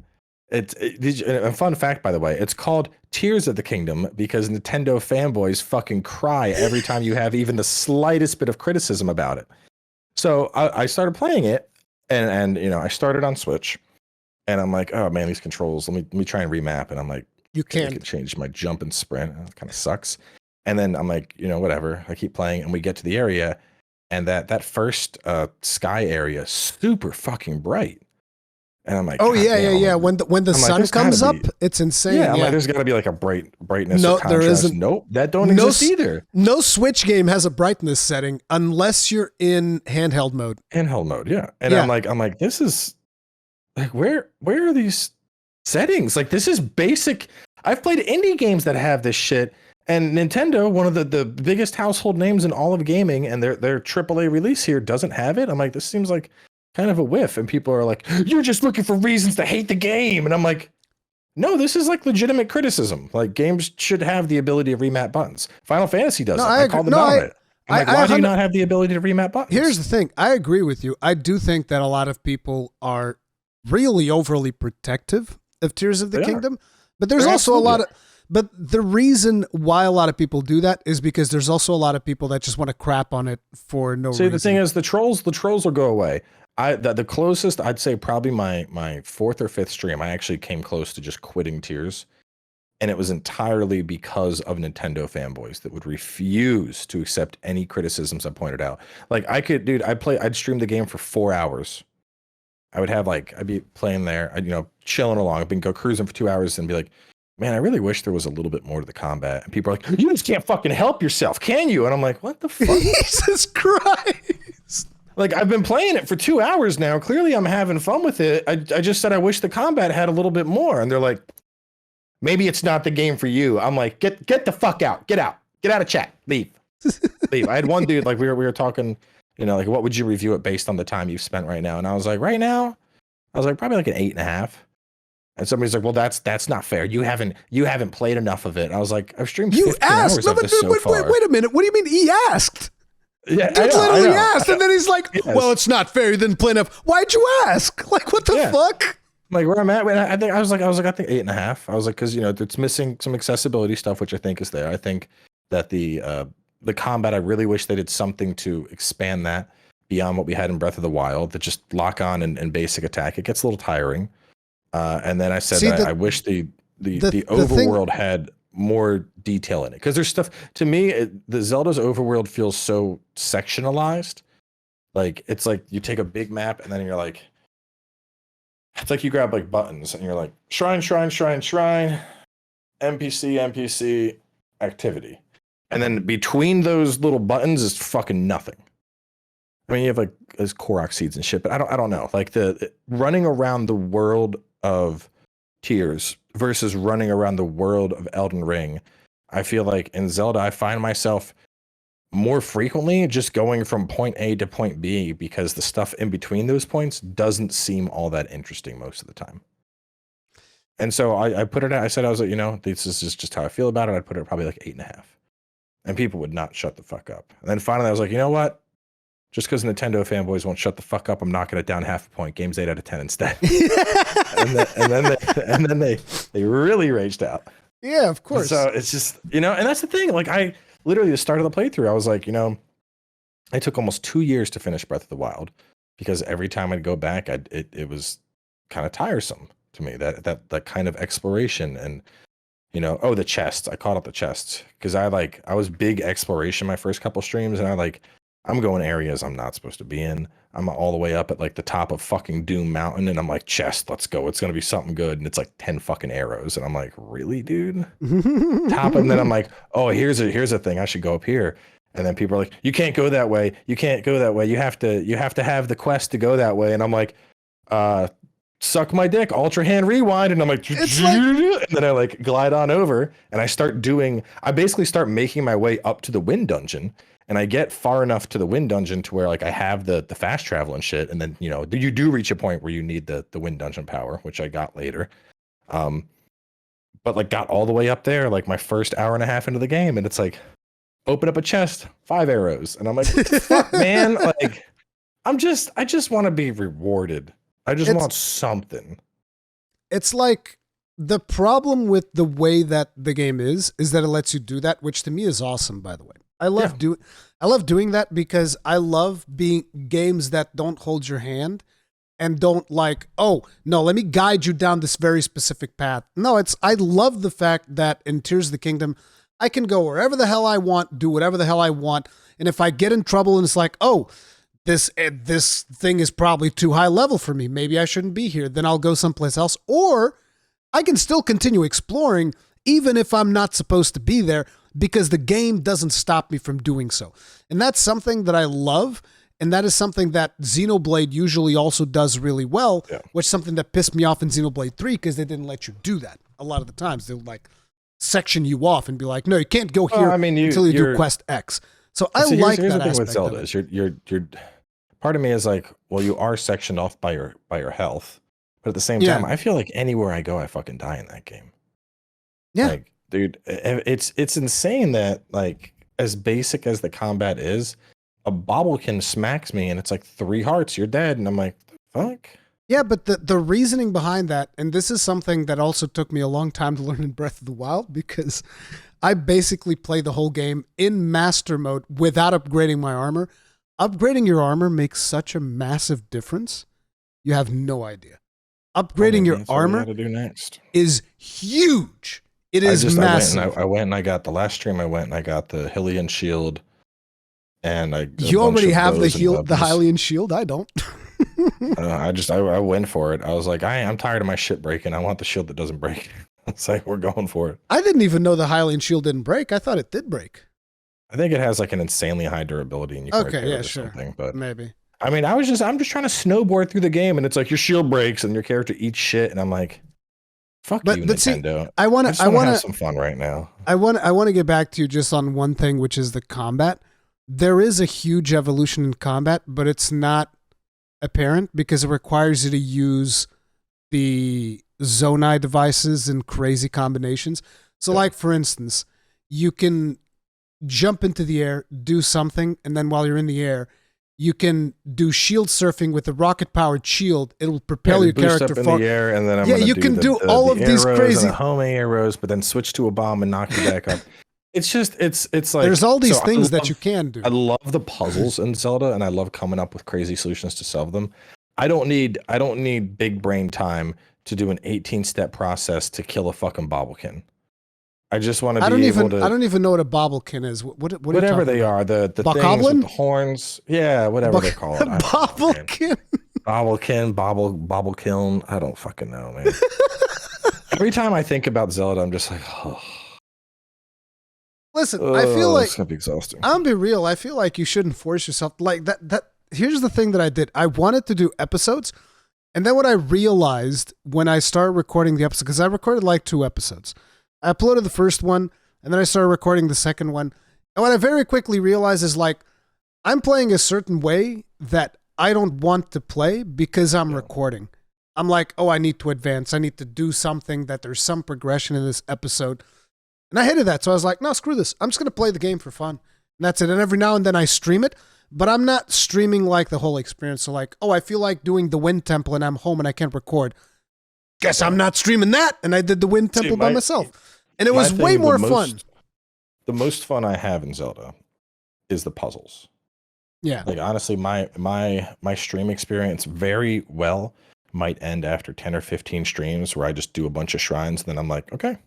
a fun fact, by the way, it's called Tears of the Kingdom because Nintendo fanboys fucking cry every time you have even the slightest bit of criticism about it. So I started playing it, and I started on Switch, and I'm like, oh man, these controls. Let me try and remap, and I'm like, you can change my jump and sprint. It kind of sucks. And then I'm like, whatever. I keep playing, and we get to the area, and that first sky area, super fucking bright. And I'm like, oh yeah. When the sun comes up, it's insane. Yeah, I'm like, there's got to be like a brightness. No, there isn't. Nope, that don't exist either. No Switch game has a brightness setting unless you're in handheld mode. Handheld mode, yeah. And I'm like, this is like, where are these settings? Like, this is basic. I've played indie games that have this shit, and Nintendo, one of the biggest household names in all of gaming, and their AAA release here doesn't have it. I'm like, this seems like kind of a whiff, and people are like, you're just looking for reasons to hate the game, and I'm like, no, this is like legitimate criticism. Like, games should have the ability to remap buttons. Final Fantasy does it. I called them out on it. I'm like, why do you not have the ability to remap buttons? Here's the thing. I agree with you. I do think that a lot of people are really overly protective of Tears of the Kingdom, but there's also a lot of. But the reason why a lot of people do that is because there's also a lot of people that just want to crap on it for no reason. See, the thing is, the trolls will go away. The closest, I'd say probably my fourth or fifth stream, I actually came close to just quitting Tears. And it was entirely because of Nintendo fanboys that would refuse to accept any criticisms I pointed out. Like, I'd stream the game for 4 hours. I'd be playing there, chilling along. I'd go cruising for 2 hours and be like, man, I really wish there was a little bit more to the combat. And people are like, you just can't fucking help yourself, can you? And I'm like, what the fuck? Jesus Christ. Like, I've been playing it for 2 hours now. Clearly I'm having fun with it. I just said I wish the combat had a little bit more. And they're like, maybe it's not the game for you. I'm like, get the fuck out. Get out. Get out of chat. Leave. Leave. I had one dude, like, we were talking, like, what would you review it based on the time you've spent right now? And I was like, right now, probably like an 8.5. And somebody's like, well, that's not fair. You haven't played enough of it. I was like, I've streamed 15 hours of this so far. Wait a minute. What do you mean he asked? Yeah, Dude literally asked, and then he's like, well, it's not fair. You didn't play enough. Why'd you ask? Like, what the fuck? Like, where I'm at, I think 8.5. I was like, because it's missing some accessibility stuff, which I think is there. I think that the combat, I really wish they did something to expand that beyond what we had in Breath of the Wild. That just lock on and basic attack. It gets a little tiring. And then I said, I wish the overworld had more detail in it, because there's stuff, to me, the Zelda's overworld feels so sectionalized. Like, it's like you take a big map and then you're like, it's like you grab like buttons and you're like, shrine, NPC, activity, and then between those little buttons is fucking nothing. I mean, you have like those Korok seeds and shit, but I don't know, like the running around the world of Tears versus running around the world of Elden Ring. I feel like in Zelda, I find myself more frequently just going from point A to point B, because the stuff in between those points doesn't seem all that interesting most of the time. And so I put it out, I said, I was like, this is just how I feel about it. I'd put it probably like 8.5. And people would not shut the fuck up. And then finally I was like, you know what? Just because Nintendo fanboys won't shut the fuck up, I'm knocking it down half a point. Game's 8 out of 10 instead. and then they really raged out. Yeah, of course. So it's just, and that's the thing. Like, I literally, the start of the playthrough, I was like, I took almost 2 years to finish Breath of the Wild, because every time I'd go back, it was kind of tiresome to me, that kind of exploration. And you know, oh, the chests. I caught up the chests because I was big exploration my first couple streams, and I'm going areas I'm not supposed to be in. I'm all the way up at like the top of fucking Doom Mountain, and I'm like, chest, let's go. It's gonna be something good, and it's like 10 fucking arrows, and I'm like, really, dude? Top, and then I'm like, oh, here's a thing. I should go up here. And then people are like, you can't go that way. You can't go that way. You have to have the quest to go that way. And I'm like, suck my dick, Ultra Hand Rewind. And I'm like, and then I like glide on over and I basically start making my way up to the Wind Dungeon. And I get far enough to the Wind Dungeon to where like I have the fast travel and shit. And then, you know, you do reach a point where you need the Wind Dungeon power, which I got later. But like got all the way up there, like my first hour and a half into the game. And it's like, open up a chest, 5 arrows. And I'm like, what the fuck, man? Like, I just want to be rewarded. I just want something. It's like the problem with the way that the game is that it lets you do that, which to me is awesome, by the way. I love doing that because I love being games that don't hold your hand and don't like, oh, no, let me guide you down this very specific path. No, I love the fact that in Tears of the Kingdom, I can go wherever the hell I want, do whatever the hell I want. And if I get in trouble and it's like, oh, this thing is probably too high level for me, maybe I shouldn't be here, then I'll go someplace else. Or I can still continue exploring even if I'm not supposed to be there because the game doesn't stop me from doing so. And that's something that I love. And that is something that Xenoblade usually also does really well, which is something that pissed me off in Xenoblade 3 because they didn't let you do that. A lot of the times they're like, section you off and be like, no, you can't go here until you do quest X. So I like here's that the thing aspect with Zelda is you're part of me is like, well, you are sectioned off by your health, but at the same time, I feel like anywhere I go, I fucking die in that game. Yeah, like, dude, it's insane that like as basic as the combat is, a bobblekin smacks me and it's like 3 hearts, you're dead, and I'm like, fuck. Yeah, but the reasoning behind that, and this is something that also took me a long time to learn in Breath of the Wild, because I basically play the whole game in master mode without upgrading my armor. Upgrading your armor makes such a massive difference. You have no idea. Upgrading your armor is huge. It is massive. I went and I got the last stream. I went and I got the Hylian shield, and you already have the Hylian shield. I don't. I went for it. I was like, I'm tired of my shit breaking. I want the shield that doesn't break. It's like, we're going for it. I didn't even know the Hylian shield didn't break. I thought it did break. I think it has like an insanely high durability, and you can repair it or something. But maybe. I mean, I'm just trying to snowboard through the game, and it's like your shield breaks and your character eats shit, and I'm like, fuck you, Nintendo. See, I want to have some fun right now. I want to get back to you just on one thing, which is the combat. There is a huge evolution in combat, but it's not apparent because it requires you to use the Zonai devices in crazy combinations. So like, for instance, you can jump into the air, do something, and then while you're in the air, you can do shield surfing with a rocket-powered shield. It'll propel your character up in the air, and then you can do all of these crazy homing arrows, but then switch to a bomb and knock you back up. It's just it's like there's all these things that you can do. I love the puzzles in Zelda, and I love coming up with crazy solutions to solve them. I don't need big brain time to do an 18-step process to kill a fucking bobblekin. I just want to be able to. I don't even know what a bobblekin is. Whatever they are, the things with the horns. Yeah, whatever they're called. Bobblekin. Bobblekiln. I don't fucking know, man. Every time I think about Zelda, I'm just like, oh. Listen, I feel like it's gonna be exhausting. I'm be real. I feel like you shouldn't force yourself like that. Here's the thing that I did. I wanted to do episodes, and then what I realized when I started recording the episode, because I recorded like 2 episodes. I uploaded the first one, and then I started recording the second one. And what I very quickly realized is like, I'm playing a certain way that I don't want to play because I'm recording. I'm like, oh, I need to advance. I need to do something, that there's some progression in this episode. And I hated that. So I was like, no, screw this. I'm just going to play the game for fun. And that's it. And every now and then I stream it, but I'm not streaming like the whole experience. So like, oh, I feel like doing the Wind Temple and I'm home and I can't record. Guess I'm not streaming that. And I did the Wind Temple by myself. And it was way more fun. The most fun I have in Zelda is the puzzles. Yeah. Like honestly, my stream experience very well might end after 10 or 15 streams where I just do a bunch of shrines. And then I'm like, okay,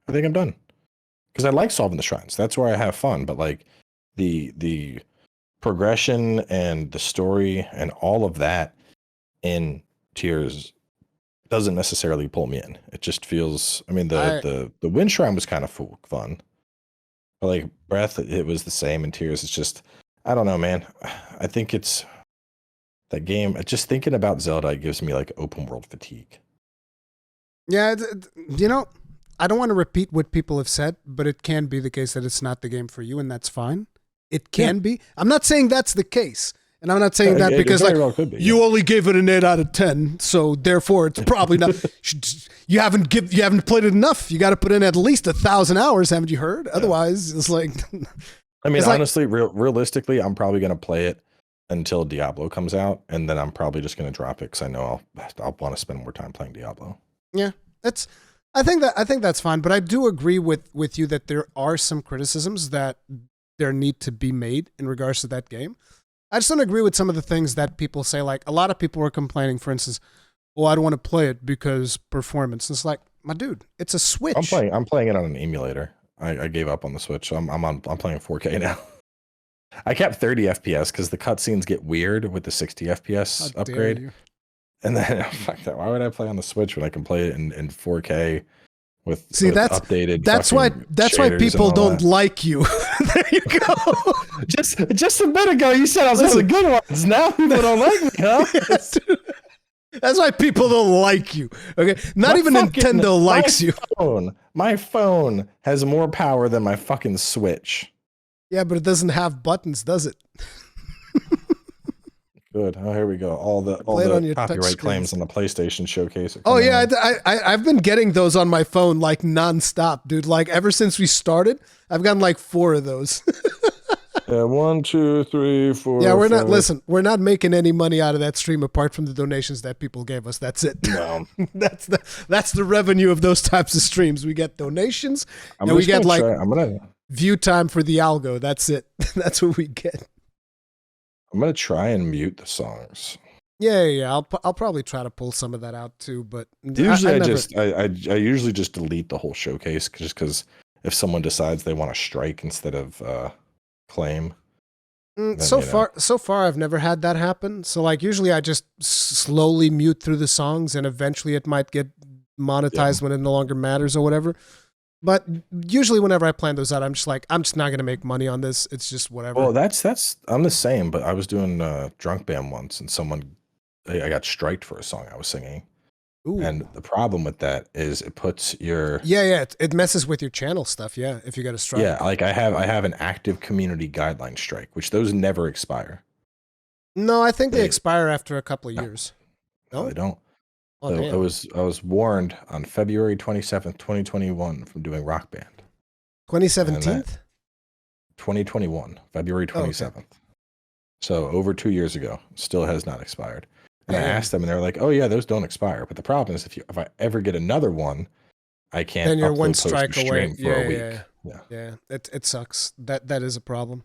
I think I'm done. Because I like solving the shrines. That's where I have fun. But like the progression and the story and all of that in Tears doesn't necessarily pull me in. It just feels. I mean, the Wind Shrine was kind of fun, but like Breath, it was the same. In Tears, it's just I don't know, man. I think it's that game. Just thinking about Zelda gives me like open world fatigue. Yeah, you know, I don't want to repeat what people have said, but it can be the case that it's not the game for you, and that's fine. It can be. I'm not saying that's the case. And I'm not saying that because like well you only gave it an 8 out of 10, so therefore it's probably not. You haven't played it enough. You got to put in at least 1,000 hours, haven't you heard? Yeah. Otherwise, it's like. I mean, honestly, realistically, I'm probably gonna play it until Diablo comes out, and then I'm probably just gonna drop it because I know I'll want to spend more time playing Diablo. Yeah, I think that's fine, but I do agree with you that there are some criticisms that there need to be made in regards to that game. I just don't agree with some of the things that people say. Like a lot of people are complaining, for instance, "Oh, I don't want to play it because performance." And it's like, my dude, it's a Switch. I'm playing it on an emulator. I gave up on the Switch, so I'm playing 4K now. I kept 30 FPS because the cutscenes get weird with the 60 FPS upgrade. And then fuck that. Why would I play on the Switch when I can play it in 4K? With updated. That's why people don't like you. There you go. just a bit ago you said I was one of the good ones. Now people don't like me, huh? Yes. That's why people don't like you. Okay, not even Nintendo likes you. My phone has more power than my fucking Switch. Yeah, but it doesn't have buttons, does it? Good. Oh, here we go. All the copyright claims on the PlayStation Showcase. Oh yeah, I've been getting those on my phone like nonstop, dude. Like ever since we started, I've gotten like 4 of those. Yeah, 1, 2, 3, 4. Yeah, we're not making any money out of that stream apart from the donations that people gave us. That's it. No. that's the revenue of those types of streams. We get donations and we get like view time for the algo. That's it. That's what we get. I'm gonna try and mute the songs. Yeah. I'll probably try to pull some of that out too. But usually I usually just delete the whole showcase just because if someone decides they want to strike instead of claim. So far I've never had that happen. So like usually I just slowly mute through the songs and eventually it might get monetized when it no longer matters or whatever. But usually whenever I plan those out, I'm just not going to make money on this. It's just whatever. Well, that's I'm the same, but I was doing Drunk Band once and I got striked for a song I was singing. Ooh. And the problem with that is it puts your... Yeah, it messes with your channel stuff, yeah, if you got a strike. Yeah, like I have an active community guideline strike, which those never expire. No, I think they expire after a couple of years. No, they don't. Oh, so I was warned on February 27th, 2021 from doing Rock Band. 2017? 2021, February 27th. Oh, okay. So over 2 years ago, still has not expired. And I asked them and they're like, "Oh yeah, those don't expire." But the problem is if I ever get another one, I can't then you're one strike away for a week. Yeah. It sucks. That is a problem.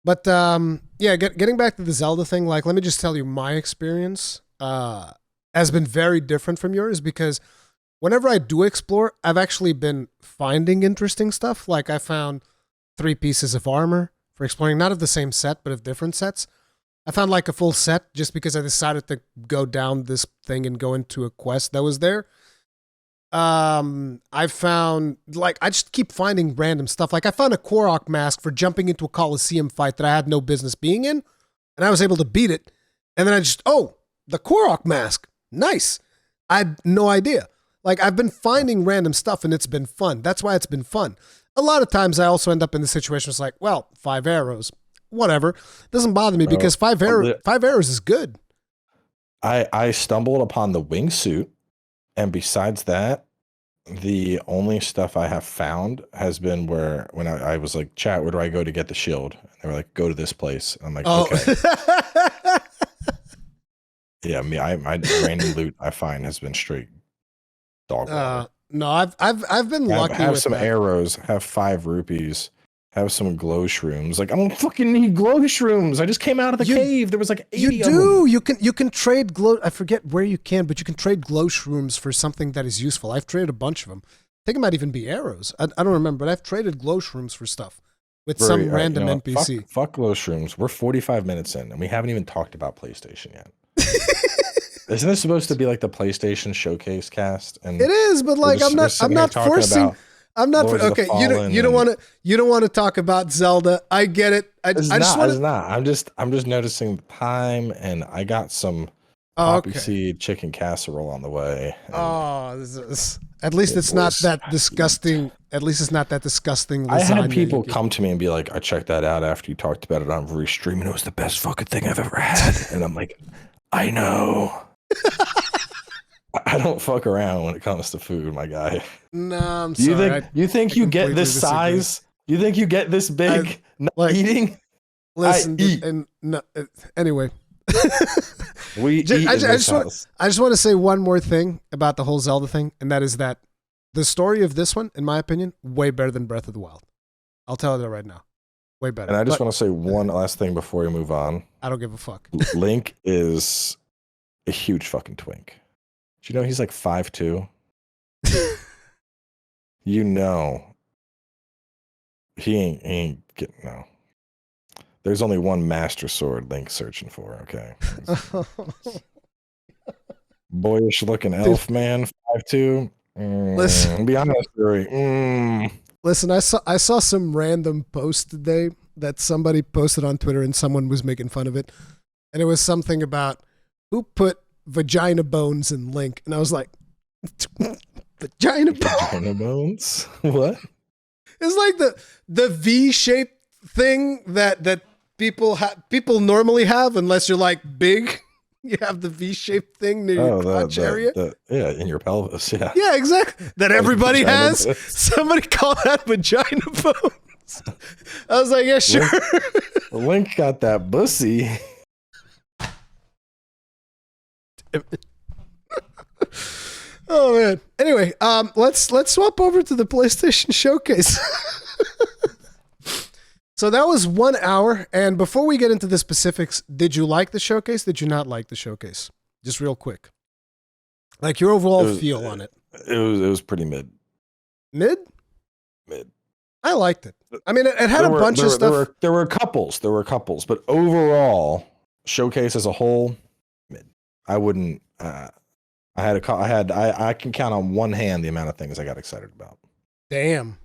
But getting back to the Zelda thing, like let me just tell you my experience has been very different from yours because whenever I do explore, I've actually been finding interesting stuff. Like I found 3 pieces of armor for exploring, not of the same set, but of different sets. I found like a full set just because I decided to go down this thing and go into a quest that was there. I found, like, I just keep finding random stuff. Like I found a Korok mask for jumping into a Coliseum fight that I had no business being in, and I was able to beat it. And then the Korok mask. Nice. I had no idea. Like I've been finding random stuff and it's been fun. That's why it's been fun. A lot of times I also end up in the situation it's like, well, 5 arrows. Whatever. Doesn't bother me because 5 arrows is good. I stumbled upon the wingsuit, and besides that, the only stuff I have found has been when I was like, "Chat, where do I go to get the shield?" And they were like, "Go to this place." I'm like, "Okay." Yeah, my random loot I find has been straight dog water. No, I've been lucky. Have with some that. arrows. Have 5 rupees. Have some glow shrooms. Like I don't fucking need glow shrooms. I just came out of the cave. There was like 80 of them. You can trade glow. I forget where you can, but you can trade glow shrooms for something that is useful. I've traded a bunch of them. think it might even be arrows. I don't remember, but I've traded glow shrooms for stuff with Very, some random NPC. Fuck glow shrooms. We're 45 minutes in, and we haven't even talked about PlayStation yet. Isn't this supposed to be like the PlayStation showcase cast? And it is, but like I'm not forcing. I'm not okay. You don't want to talk about Zelda. I get it. It's not. I'm just noticing the time, and I got some poppy seed chicken casserole on the way. At least it's not that disgusting. At least it's not that disgusting. I had people come to me and be like, "I checked that out after you talked about it on Restream, and it was the best fucking thing I've ever had." And I'm like, I know. I don't fuck around when it comes to food, my guy. No, I'm sorry. You think you get this size? You think you get this big? Eating? Listen, anyway. I just want to say one more thing about the whole Zelda thing, and that is that the story of this one, in my opinion, way better than Breath of the Wild. I'll tell you that right now. Way better. And I just want to say one last thing before we move on. I don't give a fuck. Link is a huge fucking twink. Do you know he's like 5'2"? You know. He ain't getting no. There's only one master sword Link searching for, okay? Boyish looking elf man, 5'2". Listen, be honest, Ruri. Listen, I saw some random post today that somebody posted on Twitter, and someone was making fun of it. And it was something about who put vagina bones in Link, and I was like, vagina bones? What? It's like the V-shaped thing that people normally have, unless you're like big. You have the V-shaped thing near your crotch area. In your pelvis. Yeah. Yeah, exactly. That everybody has. Somebody call that vagina bones. I was like, yeah, sure. Link got that bussy. Oh man. Anyway, let's swap over to the PlayStation Showcase. So that was 1 hour, and before we get into the specifics, did you like the showcase? Did you not like the showcase? Just real quick, like your overall feel on it. It was pretty mid. Mid. I liked it. I mean, it had a bunch of stuff. There were couples, but overall, showcase as a whole, mid. I wouldn't. I can count on one hand the amount of things I got excited about. Damn.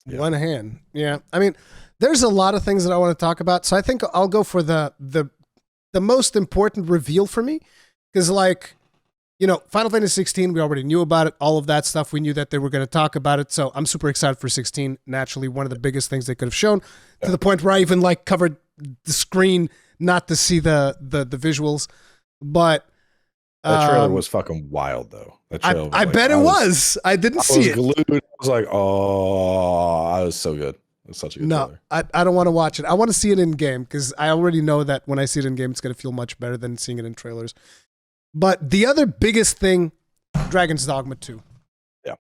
Yeah. One hand. Yeah. I mean, there's a lot of things that I want to talk about. So I think I'll go for the most important reveal for me. Because like, Final Fantasy 16, we already knew about it. All of that stuff, we knew that they were going to talk about it. So I'm super excited for 16. Naturally, one of the biggest things they could have shown, to the point where I even like covered the screen not to see the visuals. But that trailer was fucking wild, though. I bet it was. I didn't see it. Glued. I was like, oh, I was so good. It was such a good trailer. I don't want to watch it. I want to see it in game because I already know that when I see it in game, it's going to feel much better than seeing it in trailers. But the other biggest thing, Dragon's Dogma 2. Yeah.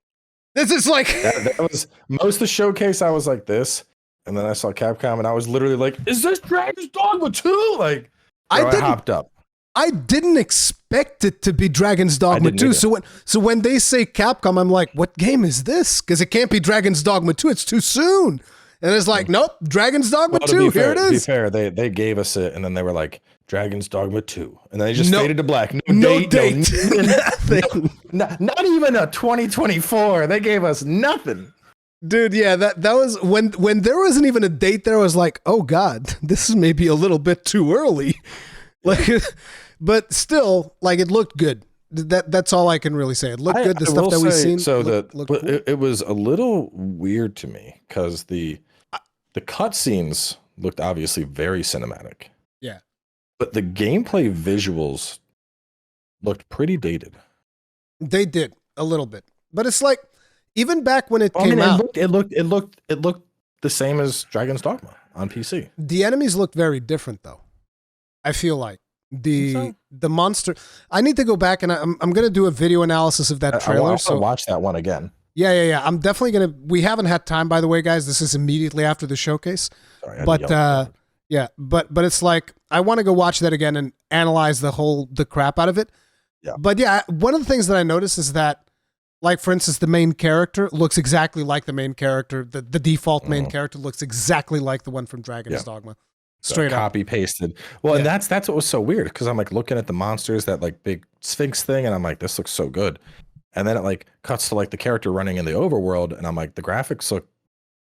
This is like... that was most of the showcase, I was like this. And then I saw Capcom and I was literally like, is this Dragon's Dogma 2? Like, I hopped up. I didn't expect it to be Dragon's Dogma 2. So when they say Capcom, I'm like, what game is this? Because it can't be Dragon's Dogma 2. It's too soon. And it's like, nope, Dragon's Dogma 2. Here it is. To be fair, they gave us it, and then they were like, Dragon's Dogma 2. And then they just faded to black. No date. Nothing. Not even a 2024. They gave us nothing. Dude, yeah, that was when there wasn't even a date there, I was like, oh God, this is maybe a little bit too early. Like, but still, like, it looked good. That's all I can really say. It looked good. The stuff that we've seen. So looked cool. It was a little weird to me because the cutscenes looked obviously very cinematic. Yeah. But the gameplay visuals looked pretty dated. They did a little bit, but it's like even back when it came out, it looked the same as Dragon's Dogma on PC. The enemies looked very different though. I feel like the monster. I need to go back and I'm going to do a video analysis of that trailer. So watch that one again. Yeah. I'm definitely going to. We haven't had time, by the way, guys. This is immediately after the showcase. Sorry, but but it's like I want to go watch that again and analyze the crap out of it. Yeah. But yeah, one of the things that I noticed is that Like, for instance, the main character looks exactly like the main character. The default main character looks exactly like the one from Dragon's Dogma. Straight up. Copy pasted. Well, and that's what was so weird, because I'm like looking at the monsters, that like big Sphinx thing, and I'm like, this looks so good. And then it like cuts to like the character running in the overworld, and I'm like, the graphics look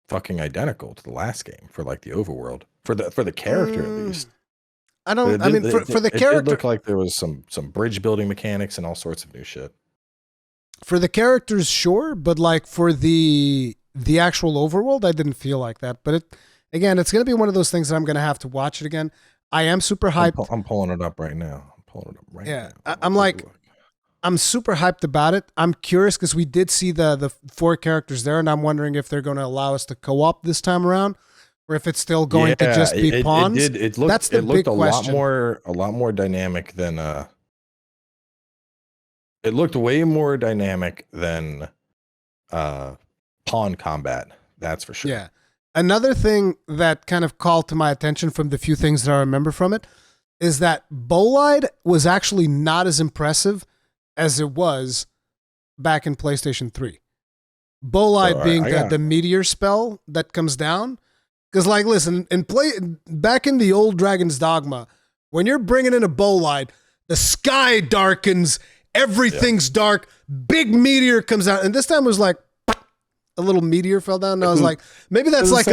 fucking identical to the last game for like the overworld. For the character at least. I don't. I mean, for the character, it looked like there was some bridge building mechanics and all sorts of new shit. For the characters, sure, but like for the actual overworld, I didn't feel like that. But again, it's going to be one of those things that I'm going to have to watch it again. I am super hyped. I'm pulling it up right now. I'm super hyped about it. I'm curious because we did see the 4 characters there, and I'm wondering if they're going to allow us to co-op this time around, or if it's still going to just be pawns. It looked a lot more dynamic than it looked way more dynamic than pawn combat. That's for sure. Yeah. Another thing that kind of called to my attention from the few things that I remember from it is that Bolide was actually not as impressive as it was back in PlayStation 3. Bolide being the meteor spell that comes down. Because, like, listen, back in the old Dragon's Dogma, when you're bringing in a Bolide, the sky darkens, everything's dark, big meteor comes out, and this time it was like, a little meteor fell down, and I was like, maybe that's like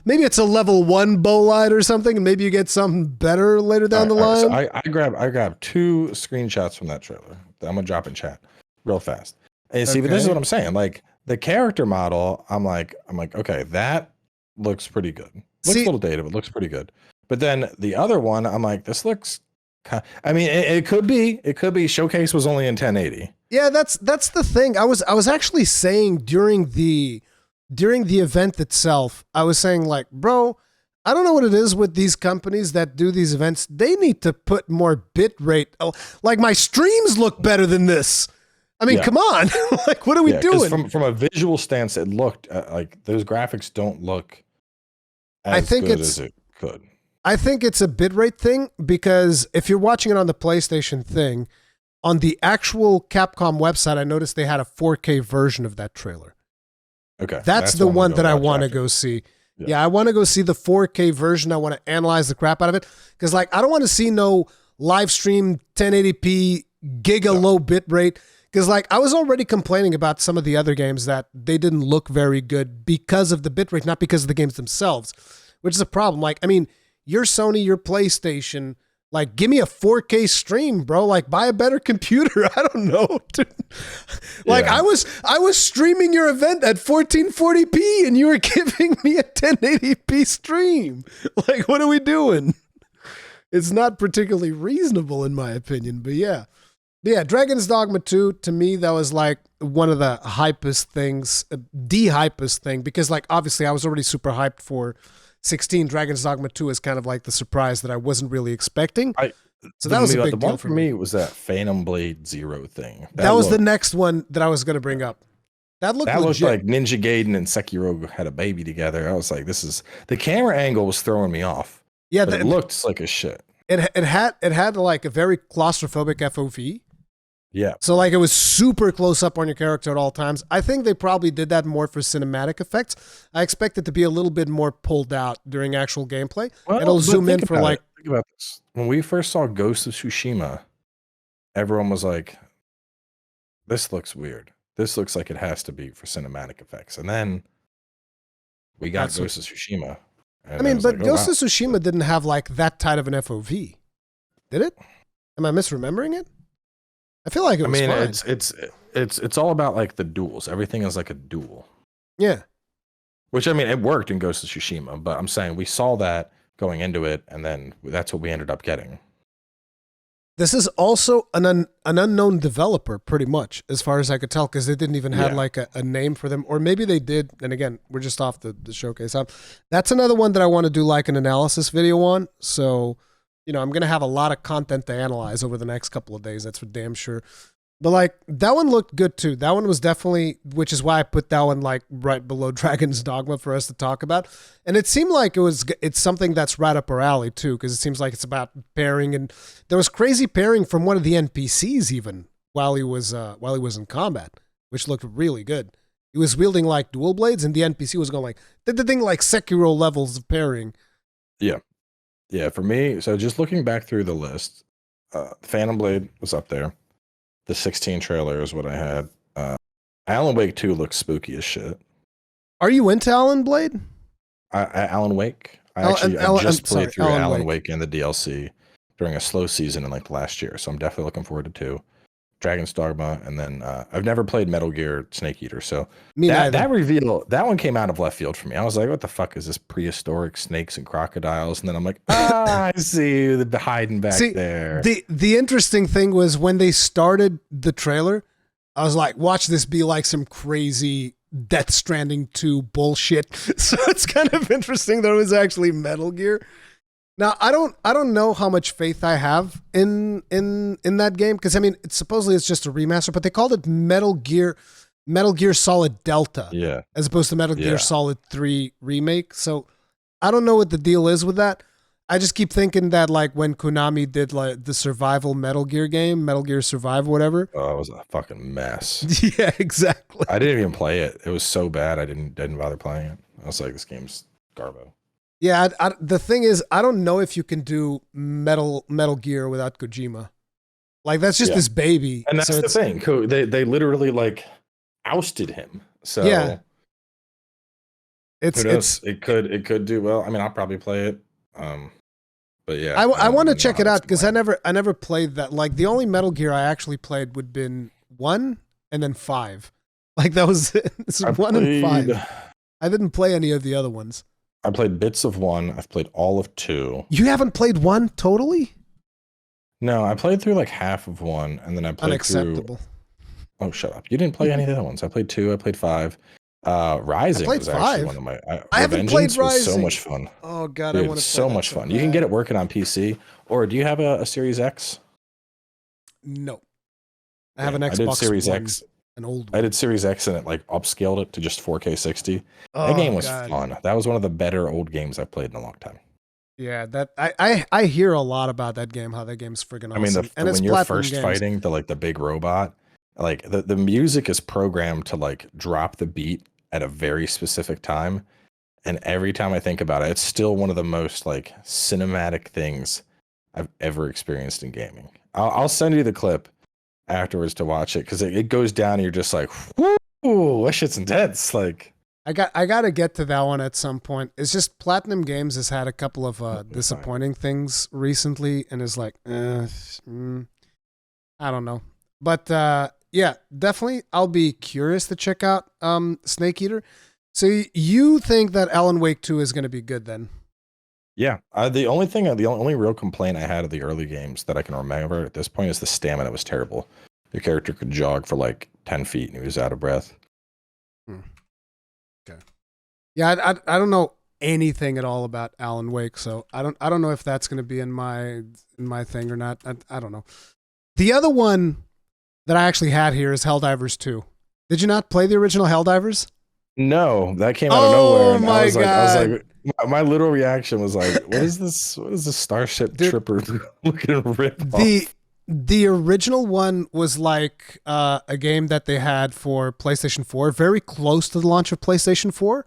maybe it's a level 1 Bolide or something, and maybe you get something better later down the line. So I grabbed 2 screenshots from that trailer that I'm gonna drop in chat real fast. And see, but this is what I'm saying. Like, the character model, I'm like, okay, that looks pretty good. Looks a little dated, but looks pretty good. But then the other one, I'm like, this looks I mean, it could be Showcase was only in 1080. Yeah, that's the thing. I was actually saying during the event itself, I was saying, like, bro, I don't know what it is with these companies that do these events. They need to put more bit rate. Oh, like, my streams look better than this. I mean, come on. Like, what are we doing? From a visual stance, it looked like those graphics don't look as good as it could. I think it's a bitrate thing, because if you're watching it on the PlayStation thing, on the actual Capcom website, I noticed they had a 4K version of that trailer. Okay. That's the one that I want to go see. Yeah, I want to go see the 4K version. I want to analyze the crap out of it, because, like, I don't want to see no live stream 1080p giga low bitrate, because, like, I was already complaining about some of the other games that they didn't look very good because of the bitrate, not because of the games themselves, which is a problem. Like, I mean, your Sony, your PlayStation, like, give me a 4K stream, bro. Like, buy a better computer. I don't know. Like, I was streaming your event at 1440p, and you were giving me a 1080p stream. Like, what are we doing? It's not particularly reasonable, in my opinion. But yeah, Dragon's Dogma 2, to me, that was like one of the hypest things, the hypest thing, because, like, obviously I was already super hyped for 16. Dragon's Dogma 2 is kind of like the surprise that I wasn't really expecting. So that was a big deal for me. Was that Phantom Blade Zero thing. That was the next one that I was going to bring up. That looked like Ninja Gaiden and Sekiro had a baby together. I was like, the camera angle was throwing me off. Yeah, it looked like a shit. It had like a very claustrophobic FOV. Yeah. So, like, it was super close up on your character at all times. I think they probably did that more for cinematic effects. I expect it to be a little bit more pulled out during actual gameplay. Well, it'll zoom in for like... Think about this. When we first saw Ghost of Tsushima, everyone was like, this looks weird. This looks like it has to be for cinematic effects. And then we got Ghost of Tsushima. I mean, but Ghost of Tsushima didn't have like that tight of an FOV. Did it? Am I misremembering it? I feel like it was fine. It's all about like the duels. Everything is like a duel. Yeah. Which, I mean, it worked in Ghost of Tsushima, but I'm saying we saw that going into it, and then that's what we ended up getting. This is also an unknown developer, pretty much, as far as I could tell, because they didn't even have like a name for them, or maybe they did. And again, we're just off the showcase. That's another one that I want to do like an analysis video on. So, you know, I'm going to have a lot of content to analyze over the next couple of days. That's for damn sure. But like, that one looked good too. That one was definitely, which is why I put that one like right below Dragon's Dogma for us to talk about. And it seemed like it's something that's right up our alley too, because it seems like it's about pairing, and there was crazy pairing from one of the NPCs even while he was in combat, which looked really good. He was wielding like dual blades, and the NPC was going like did the thing like Sekiro levels of parrying. Yeah. Yeah, for me, so just looking back through the list, Phantom Blade was up there. The 16 trailer is what I had. Alan Wake 2 looks spooky as shit. Are you into Alan Blade? Alan Wake? I just played through Alan Wake and the DLC during a slow season in like last year, so I'm definitely looking forward to 2. Dragon's Dogma, and then I've never played Metal Gear Snake Eater, so that reveal, that one came out of left field for me. I was like, what the fuck is this prehistoric snakes and crocodiles? And then I'm like, I see the hiding back there. The interesting thing was when they started the trailer, I was like, watch this be like some crazy Death Stranding 2 bullshit. So it's kind of interesting that it was actually Metal Gear. Now, I don't know how much faith I have in that game, because I mean, supposedly it's just a remaster, but they called it Metal Gear Solid Delta, as opposed to Metal Gear Solid 3 Remake. So I don't know what the deal is with that. I just keep thinking that like when Konami did like the survival Metal Gear game, Metal Gear Survive, whatever. Oh, it was a fucking mess. Yeah, exactly. I didn't even play it. It was so bad. I didn't bother playing it. I was like, this game's garbo. Yeah, the thing is, I don't know if you can do Metal Gear without Kojima. Like, that's just this baby. And that's the thing. They literally, like, ousted him. So, yeah. It could do well. I mean, I'll probably play it. But yeah. I want to check it out, because I never played that. Like, the only Metal Gear I actually played would have been 1 and then 5. Like, that was it. And 5. I didn't play any of the other ones. I played bits of 1. I've played all of 2. You haven't played 1 totally? No, I played through like half of 1, and then I played Unacceptable. Oh, shut up! You didn't play any of the other ones. I played 2. I played 5. Rising was actually one of my. I haven't played Rising. Was so much fun. Oh god, dude, I want to. So much fun. You can get it working on PC, or do you have a Series X? No, I have an Xbox. I did Series X. An old one. I did Series X and it like upscaled it to just 4K 60. That game was fun. That was one of the better old games I've played in a long time. Yeah, that I hear a lot about that game, how that game's friggin' awesome. I mean, when you're first fighting the big robot, like the music is programmed to like drop the beat at a very specific time. And every time I think about it, it's still one of the most like cinematic things I've ever experienced in gaming. I'll send you the clip afterwards to watch it, because it goes down and you're just like, whoo, that shit's intense. Like, I got to get to that one at some point. It's just Platinum Games has had a couple of disappointing things recently, and is like, I don't know. But yeah, definitely I'll be curious to check out Snake Eater. So you think that Alan Wake 2 is going to be good then? Yeah. The only real complaint I had of the early games that I can remember at this point is the stamina was terrible. The character could jog for like 10 feet and he was out of breath. Okay. Yeah, I don't know anything at all about Alan Wake, so I don't know if that's going to be in my thing or not. I don't know. The other one that I actually had here is Helldivers 2. Did you not play the original Helldivers? No, that came out of nowhere. And my God. I was like, my literal reaction was like, what is this? What is this Starship Tripper looking rip off? The original one was like a game that they had for PlayStation 4, very close to the launch of PlayStation 4.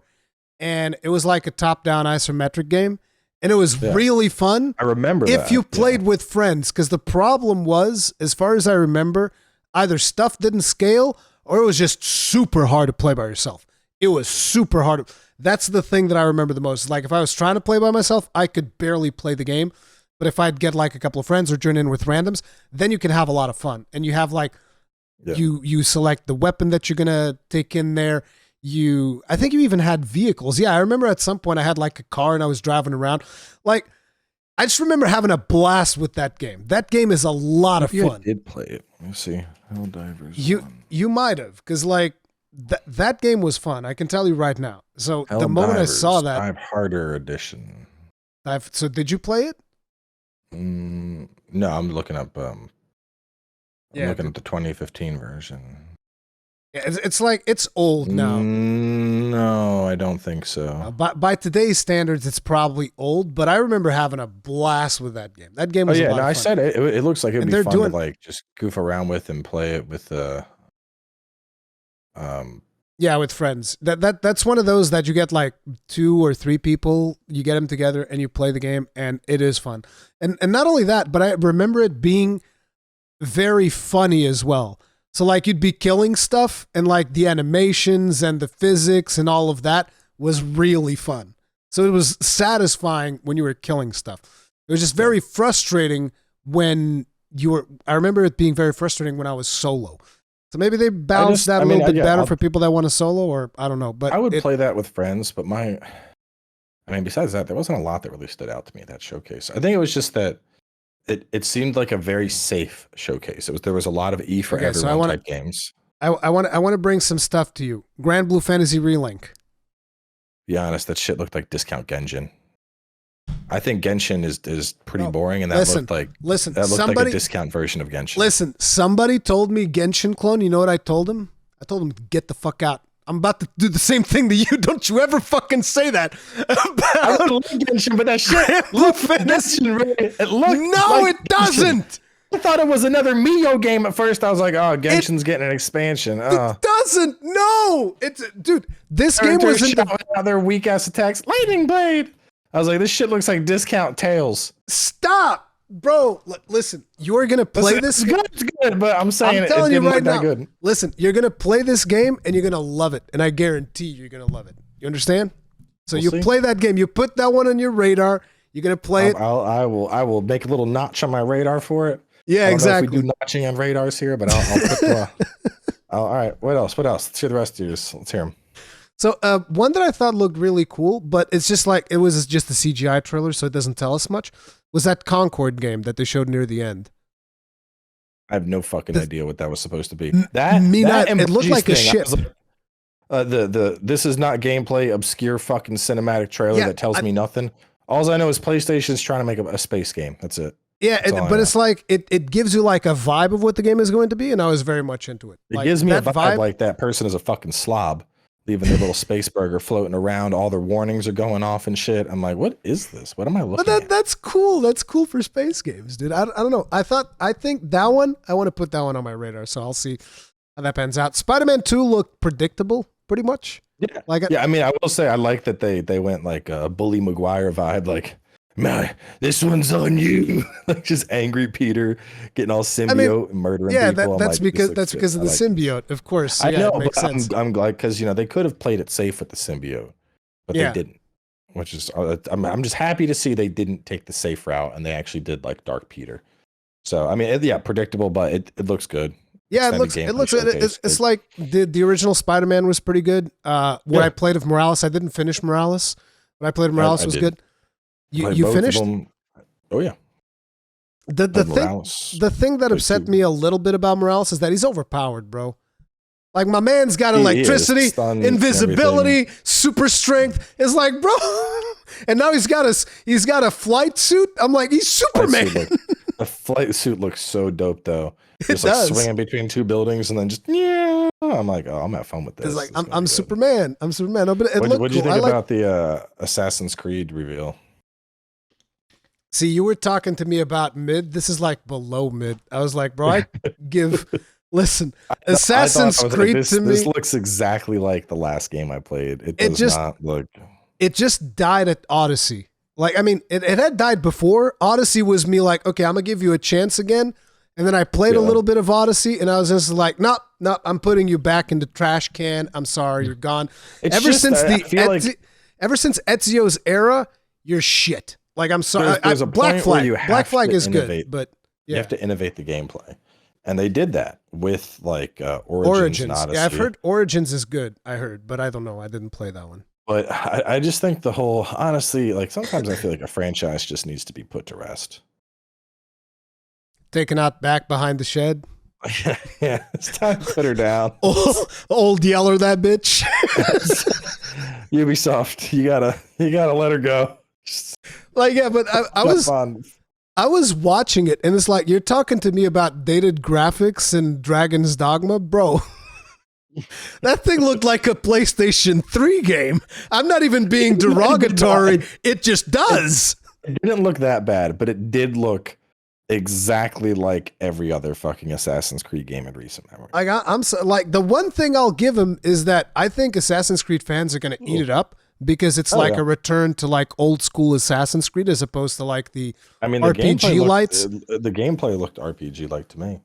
And it was like a top-down isometric game. And it was really fun. I remember if you played with friends, because the problem was, as far as I remember, either stuff didn't scale or it was just super hard to play by yourself. It was super hard. That's the thing that I remember the most. Like if I was trying to play by myself, I could barely play the game. But if I'd get like a couple of friends or join in with randoms, then you can have a lot of fun. And you have like, you select the weapon that you're going to take in there. I think you even had vehicles. Yeah, I remember at some point I had like a car and I was driving around. Like, I just remember having a blast with that game. That game is a lot of fun. I did play it. Let me see. Helldivers. You might have, because like that game was fun. I can tell you right now. So the moment I saw that, Dive Harder Edition. So did you play it? No, I'm looking up. I'm looking at the 2015 version. Yeah, it's like it's old now. No, I don't think so. By today's standards, it's probably old. But I remember having a blast with that game. That game was a lot of fun. I said it looks like it'd be fun to like just goof around with and play it with Yeah, with friends. That's one of those that you get like 2 or 3 people, you get them together and you play the game, and it is fun. And not only that, but I remember it being very funny as well. So like you'd be killing stuff, and like the animations and the physics and all of that was really fun. So it was satisfying when you were killing stuff. It was just very frustrating when you were. I remember it being very frustrating when I was solo. So maybe they balanced that a little bit better for people that want to solo, or I don't know. But I would play that with friends, but besides that, there wasn't a lot that really stood out to me at that showcase. I think it was just that it seemed like a very safe showcase. There was a lot of for everyone type games. I want to bring some stuff to you. Granblue Fantasy Relink. Be honest, that shit looked like discount Genshin. I think Genshin is pretty boring, and that looked like a discount version of Genshin. Listen, somebody told me Genshin clone. You know what I told him? I told him to get the fuck out. I'm about to do the same thing to you. Don't you ever fucking say that. I don't like Genshin, but that shit looked Genshin. It doesn't. I thought it was another Mio game at first. I was like, oh, Genshin's getting an expansion. It doesn't. No. Dude, this game wasn't other weak ass attacks. Lightning Blade. I was like, this shit looks like discount Tails. Stop, bro. Listen, you're going to play this game. It's good, but I'm saying I'm telling it you didn't right look now. that good. Listen, you're going to play this game and you're going to love it. And I guarantee you're going to love it. You understand? So we'll play that game. You put that one on your radar. You're going to play it. I will make a little notch on my radar for it. Yeah, exactly. We do notching on radars here, but I'll put the... all right, what else? Let's hear the rest of yours. Let's hear them. So one that I thought looked really cool, but it's just like, it was just a CGI trailer, so it doesn't tell us much, was that Concord game that they showed near the end. I have no fucking idea what that was supposed to be. It looked like a ship. This is not gameplay, obscure fucking cinematic trailer that tells me nothing. All I know is PlayStation's trying to make a space game. That's it. Yeah, but it's like, it gives you like a vibe of what the game is going to be, and I was very much into it. It gives me a vibe like that person is a fucking slob, leaving their little space burger floating around. All their warnings are going off and shit. I'm like, what is this? What am I looking at? That's cool. That's cool for space games, dude. I don't know. I think that one, I want to put that one on my radar, so I'll see how that pans out. Spider-Man 2 looked predictable, pretty much. Yeah. I mean, I will say I like that they went like a Bully Maguire vibe, like, man, this one's on you. Like just angry Peter getting all symbiote and murdering people. Yeah, that's because of the symbiote, of course. I know, it makes sense. I'm glad because they could have played it safe with the symbiote, but they didn't. Which is I'm just happy to see they didn't take the safe route and they actually did like Dark Peter. So I mean, predictable, but it looks good. Yeah, it looks. It's like the original Spider-Man was pretty good. What I played of Morales, I didn't finish Morales. What I played of Morales was good. You finished? Oh yeah. The thing that upset me a little bit about Morales is that he's overpowered, bro. Like my man's got electricity, invisibility, super strength. It's like, bro, and now he's got a flight suit. I'm like, he's Superman. The flight suit looks so dope though. Just like swinging between 2 buildings and then just I'm like, oh, I'm having fun with this. It's like I'm Superman. I'm Superman. No, but what did you think about the Assassin's Creed reveal? See, you were talking to me about mid. This is like below mid. I was like, bro, listen, Assassin's Creed to me. This looks exactly like the last game I played. It does not look. It just died at Odyssey. Like, I mean, it had died before. Odyssey was me like, okay, I'm going to give you a chance again. And then I played a little bit of Odyssey, and I was just like, nope, I'm putting you back in the trash can. I'm sorry, you're gone. Ever since Ezio's era, you're shit. Like, I'm sorry. There's a Black point Flag. where you have Black Flag to is innovate. good, but you have to innovate the gameplay, and they did that with like Origins. And Odyssey. Yeah, I've heard Origins is good. I heard, but I don't know. I didn't play that one. But I just think honestly, like sometimes I feel like a franchise just needs to be put to rest. Taken out back behind the shed. Yeah, it's time to put her down. Old Yeller, that bitch. Ubisoft, you gotta let her go. Like, yeah, but I was watching it, and it's like, you're talking to me about dated graphics and Dragon's Dogma, bro. That thing looked like a PlayStation 3 game. I'm not even being derogatory. It just does. It didn't look that bad, but it did look exactly like every other fucking Assassin's Creed game in recent memory. I'm so, like, the one thing I'll give him is that I think Assassin's Creed fans are going to eat it up because it's a return to like old school Assassin's Creed as opposed to like the RPG lights. The gameplay looked RPG like to me.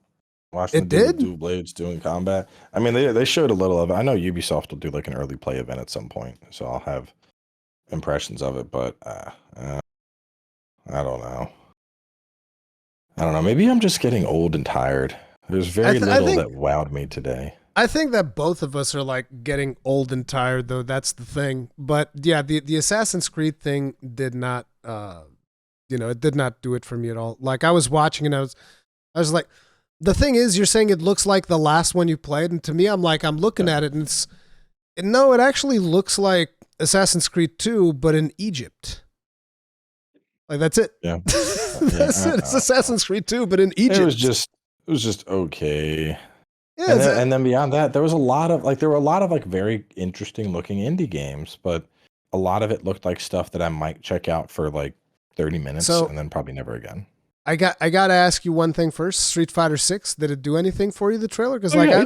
Watching the dual blades doing combat. I mean, they showed a little of it. I know Ubisoft will do like an early play event at some point, so I'll have impressions of it. But I don't know. I don't know. Maybe I'm just getting old and tired. There's very little that wowed me today. I think that both of us are like getting old and tired, though. That's the thing. But yeah, the Assassin's Creed thing did not, it did not do it for me at all. Like I was watching and I was like, the thing is, you're saying it looks like the last one you played, and to me, I'm looking at it, and it actually looks like Assassin's Creed 2, but in Egypt. Like that's it. Yeah, that's it. It's Assassin's Creed 2, but in Egypt. It was just okay. Yeah, and then beyond that, there were a lot of very interesting looking indie games, but a lot of it looked like stuff that I might check out for like 30 minutes and then probably never again. I got to ask you one thing first. Street Fighter 6, did it do anything for you, the trailer? Because but I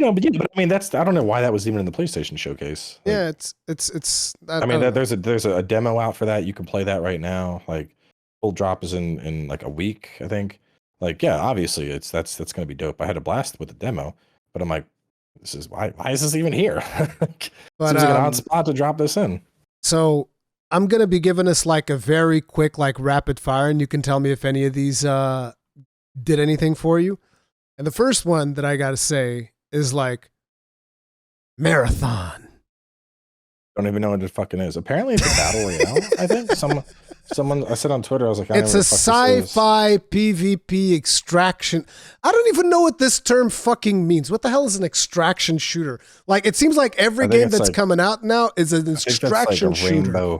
mean I don't know why that was even in the PlayStation showcase. Like, yeah, it's. I mean, there's a demo out for that. You can play that right now. Like, full drop is in like a week, I think. Like, yeah, obviously that's gonna be dope. I had a blast with the demo, but I'm like, why is this even here? Seems like an odd spot to drop this in. So I'm going to be giving us like a very quick, like rapid fire, and you can tell me if any of these did anything for you. And the first one that I got to say is like Marathon. Don't even know what it fucking is. Apparently it's a battle royale, I think. Someone I said on Twitter, I was like, it's a sci-fi PvP extraction. I don't even know what this term fucking means. What the hell is an extraction shooter? Like, it seems like every game that's coming out now is an extraction shooter.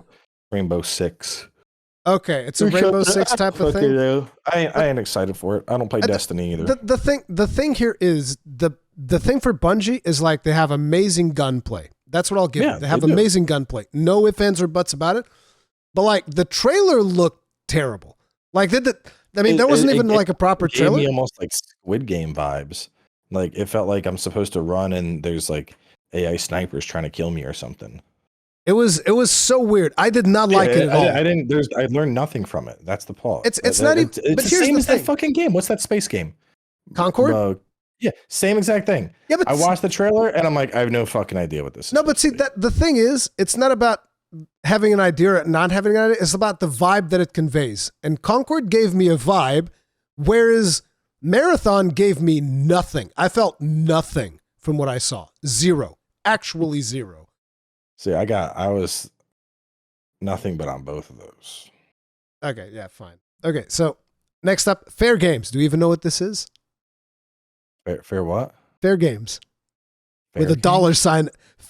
Rainbow Six. Okay, it's a Rainbow Six type of thing. I ain't excited for it. I don't play Destiny either. The thing here is the thing for Bungie is like they have amazing gunplay. That's what I'll give them. They have amazing gunplay. No ifs, ands, or buts about it. But like the trailer looked terrible. Like there wasn't even like a proper trailer. It gave me almost like Squid Game vibes. Like it felt like I'm supposed to run and there's like AI snipers trying to kill me or something. It was so weird. I did not like it at all. I learned nothing from it. That's the part. It's not even. But the same as that fucking game. What's that space game? Concord. Yeah, same exact thing. Yeah, but I watched the trailer and I'm like, I have no fucking idea what this is. No, but see that the thing is, it's not about having an idea or not having an idea. It's about the vibe that it conveys. And Concord gave me a vibe, whereas Marathon gave me nothing. I felt nothing from what I saw. Zero. Actually zero. See, I was nothing but on both of those. Okay, yeah, fine. Okay, so next up, Fair Games. Do you even know what this is? Fair what? Fair Games. With a dollar sign.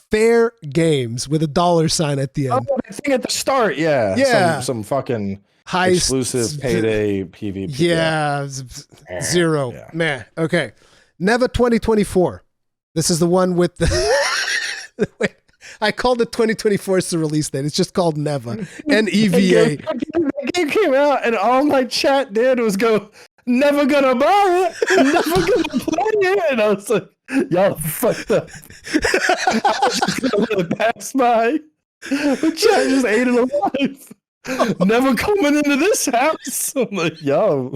Fair Games with a dollar sign at the end. Oh, I think at the start, yeah. Yeah. Some fucking high exclusive payday PvP. Yeah. Zero. Yeah. Meh. Okay. Neva 2024. This is the one with the... Wait, I called it 2024 as the release date. It's just called Neva. N-E-V-A. The game came out and all my chat did was go, never gonna buy it, never gonna play it. And I was like, y'all fucked up. I was just gonna let it pass by. The chat just ate it alive. Never coming into this house. I'm like, y'all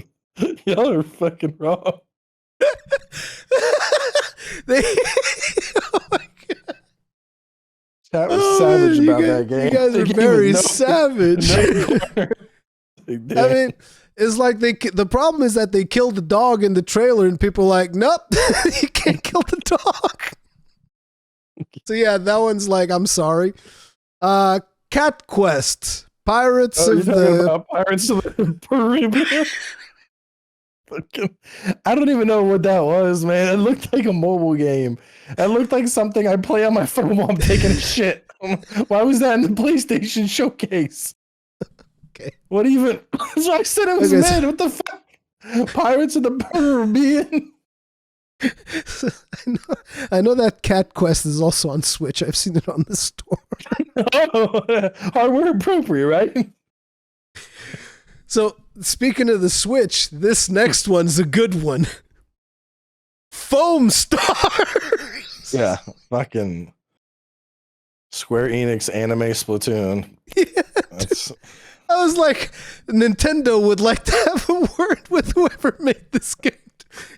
are fucking wrong. Oh my God. Chat was savage about that game. You guys are very savage. I mean, it's like the problem is that they killed the dog in the trailer and people are like, nope, you can't kill the dog. So yeah, that one's like, I'm sorry. Cat Quest. Pirates of the Caribbean. I don't even know what that was, man. It looked like a mobile game. It looked like something I play on my phone while I'm taking a shit. Why was that in the PlayStation showcase? Okay. What even? So I said it was mid. What the fuck? Pirates of the Caribbean. I know that Cat Quest is also on Switch. I've seen it on the store. Oh, hardware appropriate, right? So speaking of the Switch, this next one's a good one. Foam Stars. Yeah, fucking Square Enix anime Splatoon. Yeah. That's I was like, Nintendo would like to have a word with whoever made this game.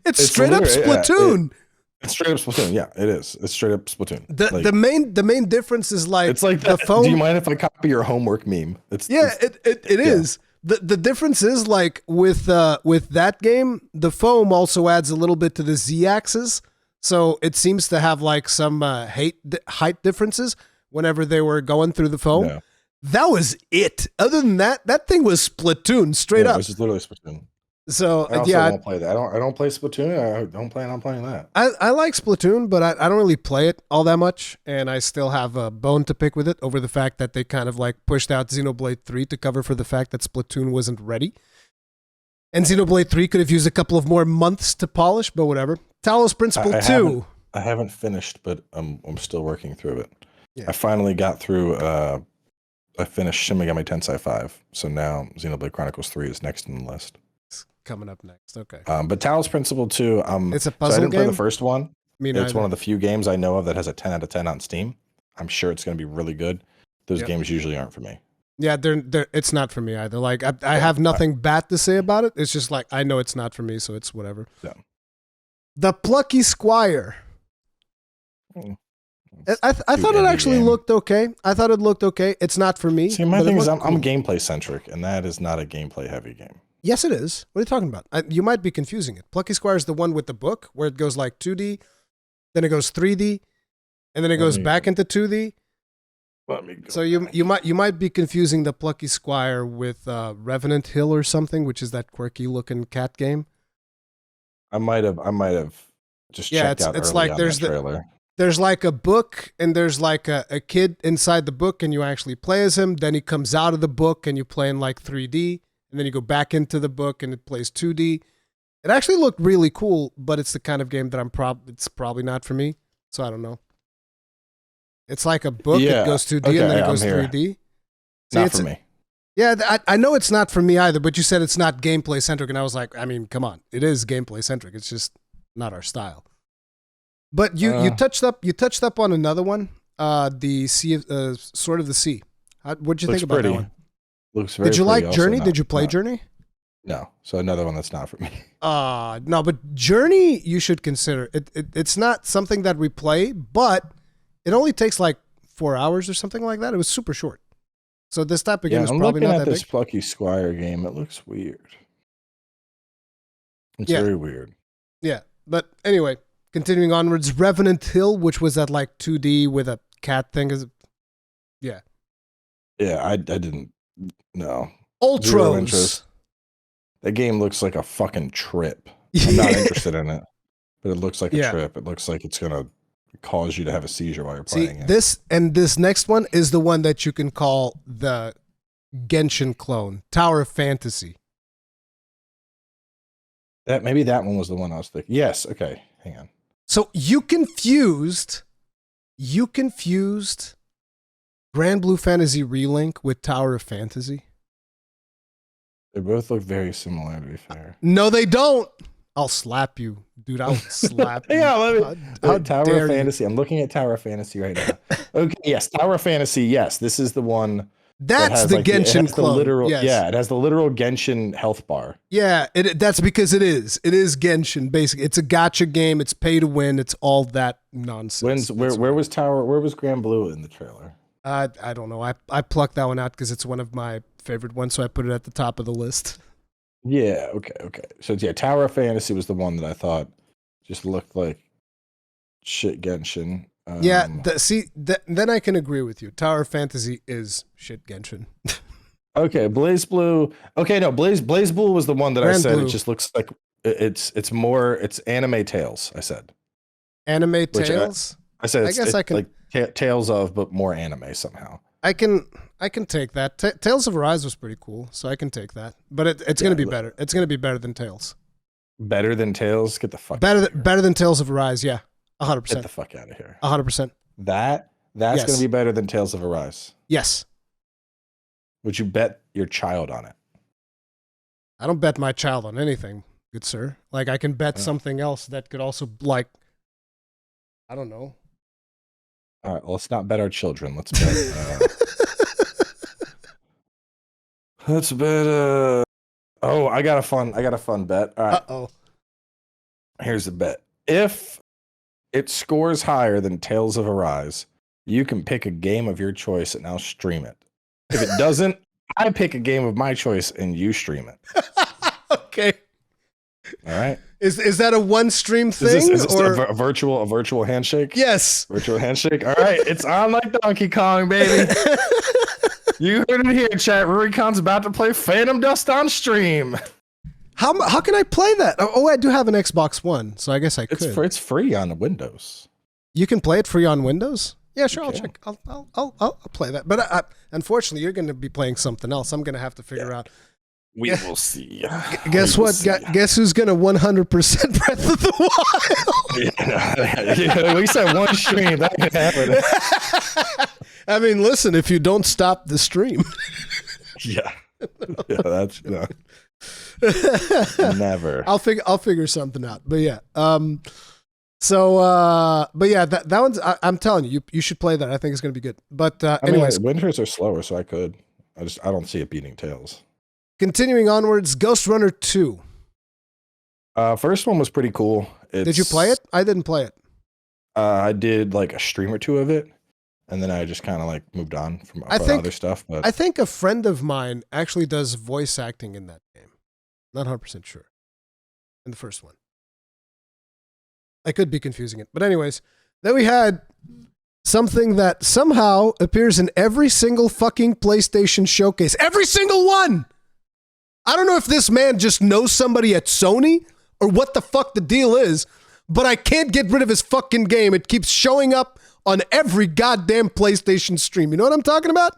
It's straight up Splatoon. It's straight up Splatoon. Yeah, it is. It's straight up Splatoon. The main difference is like it's like the foam. Do you mind if I copy your homework meme? It is. The difference is like with that game, the foam also adds a little bit to the Z-axis, so it seems to have like some height differences whenever they were going through the foam. Yeah. That was it. Other than that, that thing was Splatoon straight up. It was just literally Splatoon. So I also don't play that. I don't play Splatoon. I don't plan on playing that. I like Splatoon, but I don't really play it all that much, and I still have a bone to pick with it over the fact that they kind of like pushed out Xenoblade 3 to cover for the fact that Splatoon wasn't ready. And Xenoblade 3 could have used a couple of more months to polish, but whatever. Talos Principle 2. I haven't finished, but I'm still working through it. Yeah. I finally got through I finished Shin Megami Tensei 5, so now Xenoblade Chronicles 3 is next in the list. Coming up next. Okay. But Talos Principle 2, it's a puzzle so I didn't game? play the first one. Me It's one of the few games I know of that has a 10 out of 10 on Steam. I'm sure it's going to be really good. Those games usually aren't for me. Yeah, they're it's not for me either. Like I have nothing bad to say about it. It's just like I know it's not for me, so it's whatever. Yeah. The Plucky Squire. I thought it actually looked okay. I thought it looked okay. It's not for me. See, my thing is I'm gameplay centric, and that is not a gameplay heavy game. Yes, it is. What are you talking about? You might be confusing it. Plucky Squire is the one with the book where it goes like 2D, then it goes 3D, and then it goes back into 2D. So you might be confusing the Plucky Squire with Revenant Hill or something, which is that quirky looking cat game. I might have just checked out. It's like there's there's like a book and there's like a kid inside the book and you actually play as him. Then he comes out of the book and you play in like 3D, and then you go back into the book and it plays 2D. It actually looked really cool, but it's the kind of game that it's probably not for me. So I don't know. It's like a book. It goes 2D and then it goes 3D. Not for me. Yeah, I know it's not for me either, but you said it's not gameplay centric, and I was like, I mean, come on, it is gameplay centric. It's just not our style. But you touched up on another one, the Sword of the Sea. What'd you think about that one? Looks very. Did you like Journey? Did you play Journey? No, so another one that's not for me. No, but Journey you should consider. It's not something that we play, but it only takes like 4 hours or something like that. It was super short. So this type of game is probably not that big. I'm looking at this Plucky Squire game. It looks weird. It's very weird. Yeah, but anyway, continuing onwards, Revenant Hill, which was that like 2D with a cat thing. Yeah, I didn't. No. Ultros. That game looks like a fucking trip. I'm not interested in it, but it looks like a trip. It looks like it's gonna cause you to have a seizure while you're playing it. This next one is the one that you can call the Genshin clone, Tower of Fantasy. Maybe that one was the one I was thinking. Yes. Okay. Hang on. So you confused Granblue Fantasy Relink with Tower of Fantasy. They both look very similar, to be fair. No, they don't. I'll slap you, dude. I'll slap you. Yeah, how Tower of Fantasy. I'm looking at Tower of Fantasy right now. Okay, yes, Tower of Fantasy. Yes, this is the one. That's the Genshin clone. Yeah, it has the literal Genshin health bar. Yeah, that's because it is. It is Genshin. Basically, it's a gacha game. It's pay to win. It's all that nonsense. Where was Granblue in the trailer? I don't know. I plucked that one out because it's one of my favorite ones, so I put it at the top of the list. Yeah, okay. So yeah, Tower of Fantasy was the one that I thought just looked like shit Genshin. Then I can agree with you. Tower of Fantasy is shit Genshin. Okay, BlazBlue. Okay, no, BlazBlue was the one that I said it just looks like it's anime Tales, I said. Anime Tales? I said it's like Tales of, but more anime somehow. I can take that. Tales of Arise was pretty cool, so I can take that. But it's going to be better. It's going to be better than Tales. Better than Tales? Get the fuck better than Tales of Arise, yeah. 100%. Get the fuck out of here. 100%. That's going to be better than Tales of Arise. Yes. Would you bet your child on it? I don't bet my child on anything, good sir. Like, I can bet something else that could also, like, I don't know. All right, well, let's not bet our children. Let's bet. Let's bet. Oh, I got a fun bet. All right. Uh-oh. Here's the bet. If it scores higher than Tales of Arise, you can pick a game of your choice and I'll stream it. If it doesn't, I pick a game of my choice and you stream it. Okay. All right. Is that a one stream thing? Is this or a virtual handshake? Yes. Virtual handshake. All right. It's on like Donkey Kong, baby. You heard it here, chat. Rurikhan's about to play Phantom Dust on stream. How can I play that? Oh, I do have an Xbox One, so I guess I could. It's free on Windows. You can play it free on Windows? Yeah, sure. Okay. I'll check. I'll play that. But unfortunately, you're going to be playing something else. I'm going to have to figure out. We will see. Guess what? Guess who's going to 100% Breath of the Wild? We said one stream. That could happen. I mean, listen, if you don't stop the stream. Yeah, that's never. I'll figure something out. But yeah. But yeah, that one's. I'm telling you, you should play that. I think it's going to be good. But anyways, winters are slower, so I don't see it beating Tails. Continuing onwards, Ghost Runner 2. First one was pretty cool. Did you play it? I didn't play it. I did like a stream or two of it, and then I just kind of like moved on from other stuff. But I think a friend of mine actually does voice acting in that game. Not 100% sure. In the first one. I could be confusing it. But anyways, then we had something that somehow appears in every single fucking PlayStation showcase. Every single one! I don't know if this man just knows somebody at Sony or what the fuck the deal is, but I can't get rid of his fucking game. It keeps showing up on every goddamn PlayStation stream. You know what I'm talking about?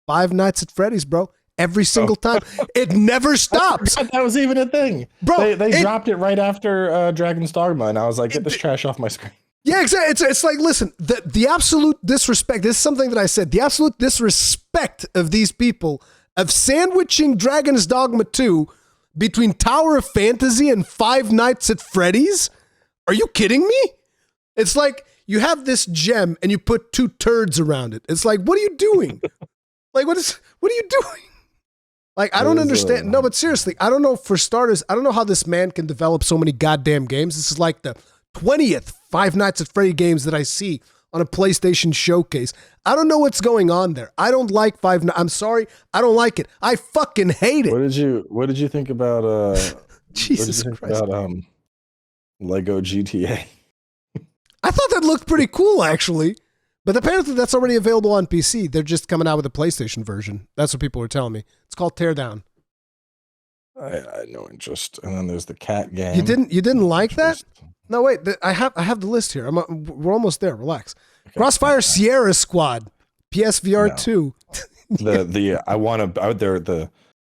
Five Nights at Freddy's, bro. Every single time. It never stops. That was even a thing. Bro, they dropped it right after Dragon's Dogma, and I was like, get this trash off my screen. Yeah, exactly. It's like, listen, the absolute disrespect, this is something that I said, the absolute disrespect of these people of sandwiching Dragon's Dogma 2 between Tower of Fantasy and Five Nights at Freddy's? Are you kidding me? It's like you have this gem and you put two turds around it. It's like, what are you doing? Like, what are you doing? Like, I don't understand. No, but seriously, I don't know. For starters, I don't know how this man can develop so many goddamn games. This is like the 20th Five Nights at Freddy games that I see on a PlayStation showcase. I don't know what's going on there. I don't like I'm sorry. I don't like it. I fucking hate it. What did you think about Jesus Christ. About Lego GTA? I thought that looked pretty cool, actually. But apparently that's already available on PC. They're just coming out with a PlayStation version. That's what people were telling me. It's called Teardown. I had no interest. And then there's the cat game. You didn't like that? No, wait. I have the list here. We're almost there. Relax. Okay. Crossfire Sierra Squad, PSVR 2.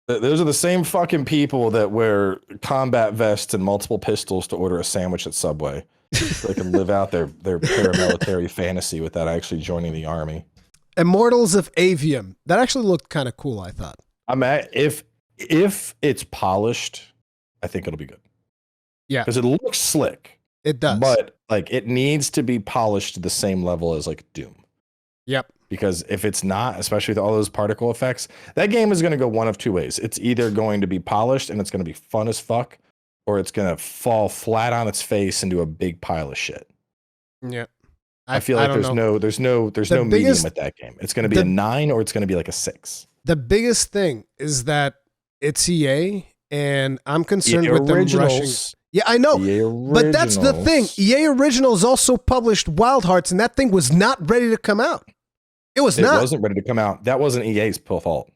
Those are the same fucking people that wear combat vests and multiple pistols to order a sandwich at Subway. So they can live out their paramilitary fantasy without actually joining the army. Immortals of Avium. That actually looked kind of cool, I thought. If it's polished, I think it'll be good. Yeah. Because it looks slick. It does. But like it needs to be polished to the same level as like Doom. Yep. Because if it's not, especially with all those particle effects, that game is going to go one of two ways. It's either going to be polished and it's going to be fun as fuck, or it's going to fall flat on its face into a big pile of shit. Yeah. I feel like there's no medium with that game. It's going to be a 9 or it's going to be like a 6. The biggest thing is that it's EA, and I'm concerned with them rushing. Yeah, I know. But that's the thing. EA Originals also published Wild Hearts, and that thing was not ready to come out. It wasn't ready to come out. That wasn't EA's fault.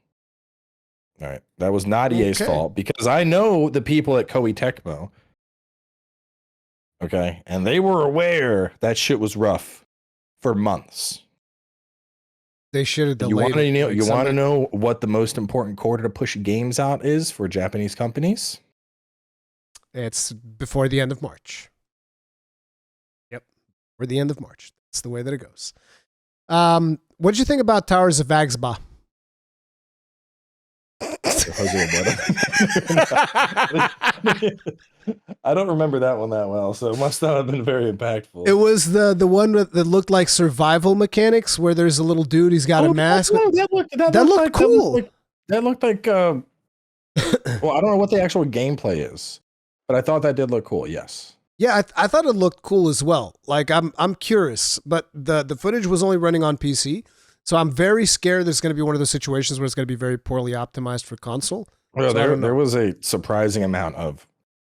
All right. That was not EA's fault, because I know the people at Koei Tecmo. Okay. And they were aware that shit was rough for months. They should have delayed it. You want to know what the most important quarter to push games out is for Japanese companies? It's before the end of March. Yep. Or the end of March. That's the way that it goes. What did you think about Towers of Agsba? Jose Abuelo. I don't remember that one that well, so it must not have been very impactful. It was the one that looked like survival mechanics, where there's a little dude. He's got a mask. That looked cool. That looked like. Well, I don't know what the actual gameplay is, but I thought that did look cool. Yes. Yeah, I thought it looked cool as well. Like I'm curious, but the footage was only running on PC, so I'm very scared there's going to be one of those situations where it's going to be very poorly optimized for console. Well, so there was a surprising amount of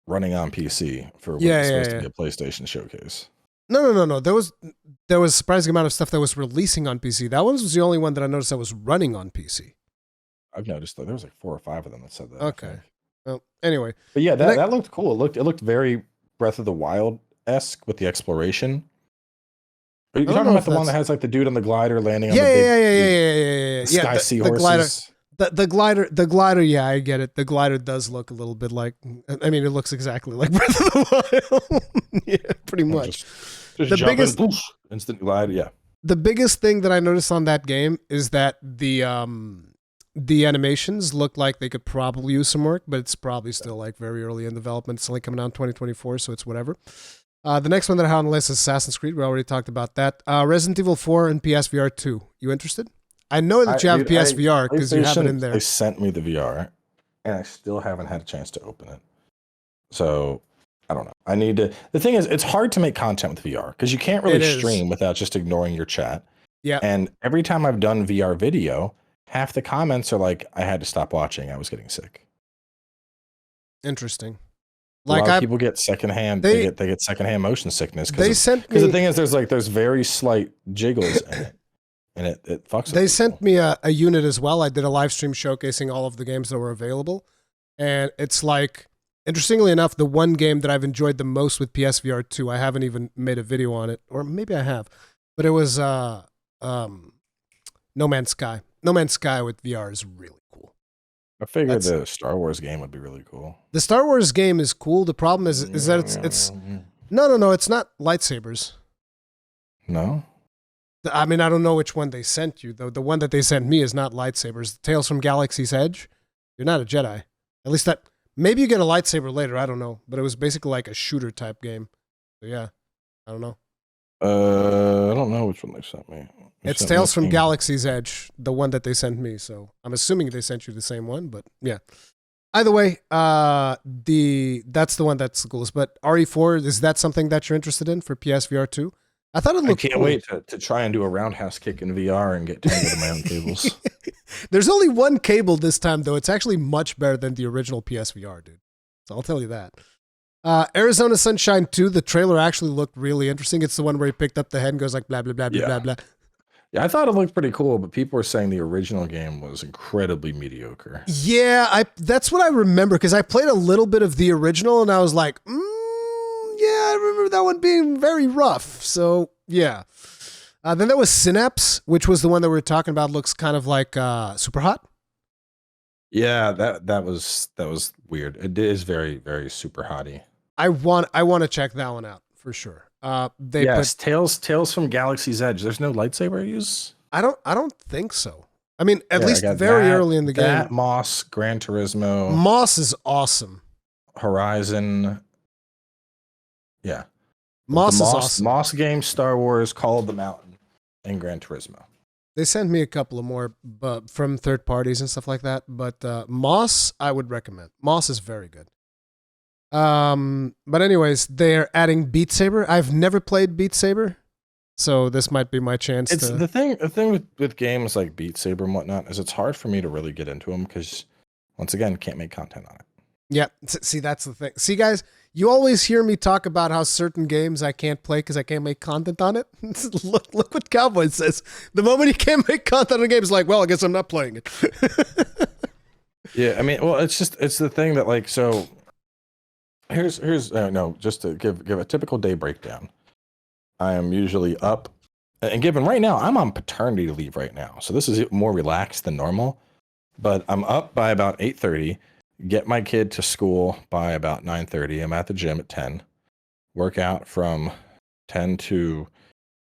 running on PC for what was supposed to be a PlayStation showcase. No. There was a surprising amount of stuff that was releasing on PC. That one was the only one that I noticed that was running on PC. I've noticed that there was like 4 or 5 of them that said that. Okay. Well, anyway. But yeah, that looked cool. It looked very Breath of the Wild-esque with the exploration. Are you talking about the one that has like the dude on the glider landing on the big sky seahorses? The glider, yeah, I get it. The glider does look a little bit like, I mean, it looks exactly like Breath of the Wild. Yeah, pretty much. Just the biggest instant glide, yeah. The biggest thing that I noticed on that game is that the animations look like they could probably use some work, but it's probably still like very early in development. It's only coming out in 2024, so it's whatever. The next one that I have on the list is Assassin's Creed. We already talked about that. Resident Evil 4 and PSVR 2. You interested? I know that you have PSVR because you have it in there. They sent me the VR, and I still haven't had a chance to open it. So, I don't know. I need to... The thing is, it's hard to make content with VR because you can't really stream without just ignoring your chat. Yeah. And every time I've done VR video, half the comments are like, I had to stop watching. I was getting sick. Interesting. Like a lot of people get secondhand. They get secondhand motion sickness. Because the thing is, there's very slight jiggles in it, and it fucks. They sent me a unit as well. I did a live stream showcasing all of the games that were available, and it's like, interestingly enough, the one game that I've enjoyed the most with PSVR 2. I haven't even made a video on it, or maybe I have, but it was No Man's Sky. No Man's Sky with VR is really cool. I figured the Star Wars game would be really cool. The Star Wars game is cool. The problem is that it's no, it's not lightsabers. No? I mean, I don't know which one they sent you, though. The one that they sent me is not lightsabers. Tales from Galaxy's Edge. You're not a Jedi. At least that. Maybe you get a lightsaber later. I don't know. But it was basically like a shooter type game. So yeah, I don't know. I don't know which one they sent me. It's Tales from Galaxy's Edge, the one that they sent me. So I'm assuming they sent you the same one, but yeah. Either way, that's the one that's the coolest. But RE4, is that something that you're interested in for PSVR 2? I thought it looked cool. I can't wait to try and do a roundhouse kick in VR and get tangled in my own cables. There's only one cable this time, though. It's actually much better than the original PSVR, dude. So I'll tell you that. Arizona Sunshine 2, the trailer actually looked really interesting. It's the one where he picked up the head and goes like blah, blah, blah, blah, blah, blah. Yeah, I thought it looked pretty cool, but people were saying the original game was incredibly mediocre. Yeah, that's what I remember, because I played a little bit of the original, and I was like, yeah, I remember that one being very rough. So, yeah. Then there was Synapse, which was the one that we were talking about. Looks kind of like Super Hot. Yeah, that was weird. It is very, very super hotty. I want to check that one out for sure. Tales from Galaxy's Edge. There's no lightsaber use? I don't think so. I mean, at least very early in the game. That, Moss, Gran Turismo. Moss is awesome. Horizon. Yeah. Moss is awesome. Moss game, Star Wars, Call of the Mountain, and Gran Turismo. They sent me a couple of more from third parties and stuff like that. But Moss, I would recommend. Moss is very good. But anyways, they're adding Beat Saber. I've never played Beat Saber, so this might be my chance. It's the thing with games like Beat Saber and whatnot is it's hard for me to really get into them because, once again, can't make content on it. Yeah, see, that's the thing. See, guys, you always hear me talk about how certain games I can't play because I can't make content on it. Look what Cowboy says. The moment he can't make content on a game, it's like, well, I guess I'm not playing it. Yeah, I mean, well, it's the thing that, like, so here's just to give a typical day breakdown. I am usually up, and given right now, I'm on paternity leave right now, so this is more relaxed than normal. But I'm up by about 8:30. Get my kid to school by about 9:30. I'm at the gym at 10. Work out from 10 to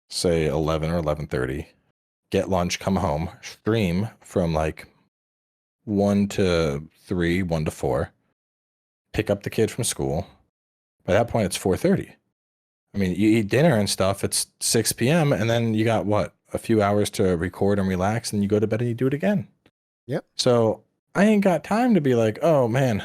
say 11 or 11:30. Get lunch, come home, stream from like 1 to 3, 1 to 4, pick up the kid from school. By that point, it's 4:30. I mean, you eat dinner and stuff. It's 6 p.m. and then you got what, a few hours to record and relax, and you go to bed and you do it again. Yep. So I ain't got time to be like, oh man,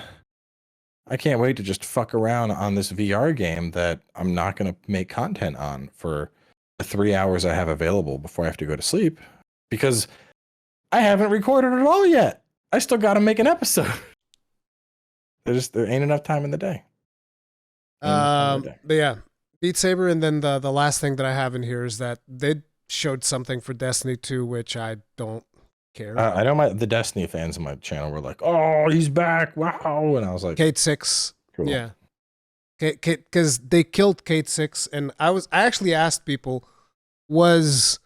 I can't wait to just fuck around on this VR game that I'm not going to make content on for the 3 hours I have available before I have to go to sleep, because I haven't recorded at all yet. I still got to make an episode. There ain't enough time in the day. But yeah, Beat Saber, and then the last thing that I have in here is that they showed something for Destiny 2, which I don't care. I know the Destiny fans on my channel were like, "Oh, he's back! Wow!" And I was like, Kate 6, cool. Yeah, because they killed Kate 6, and I actually asked people, has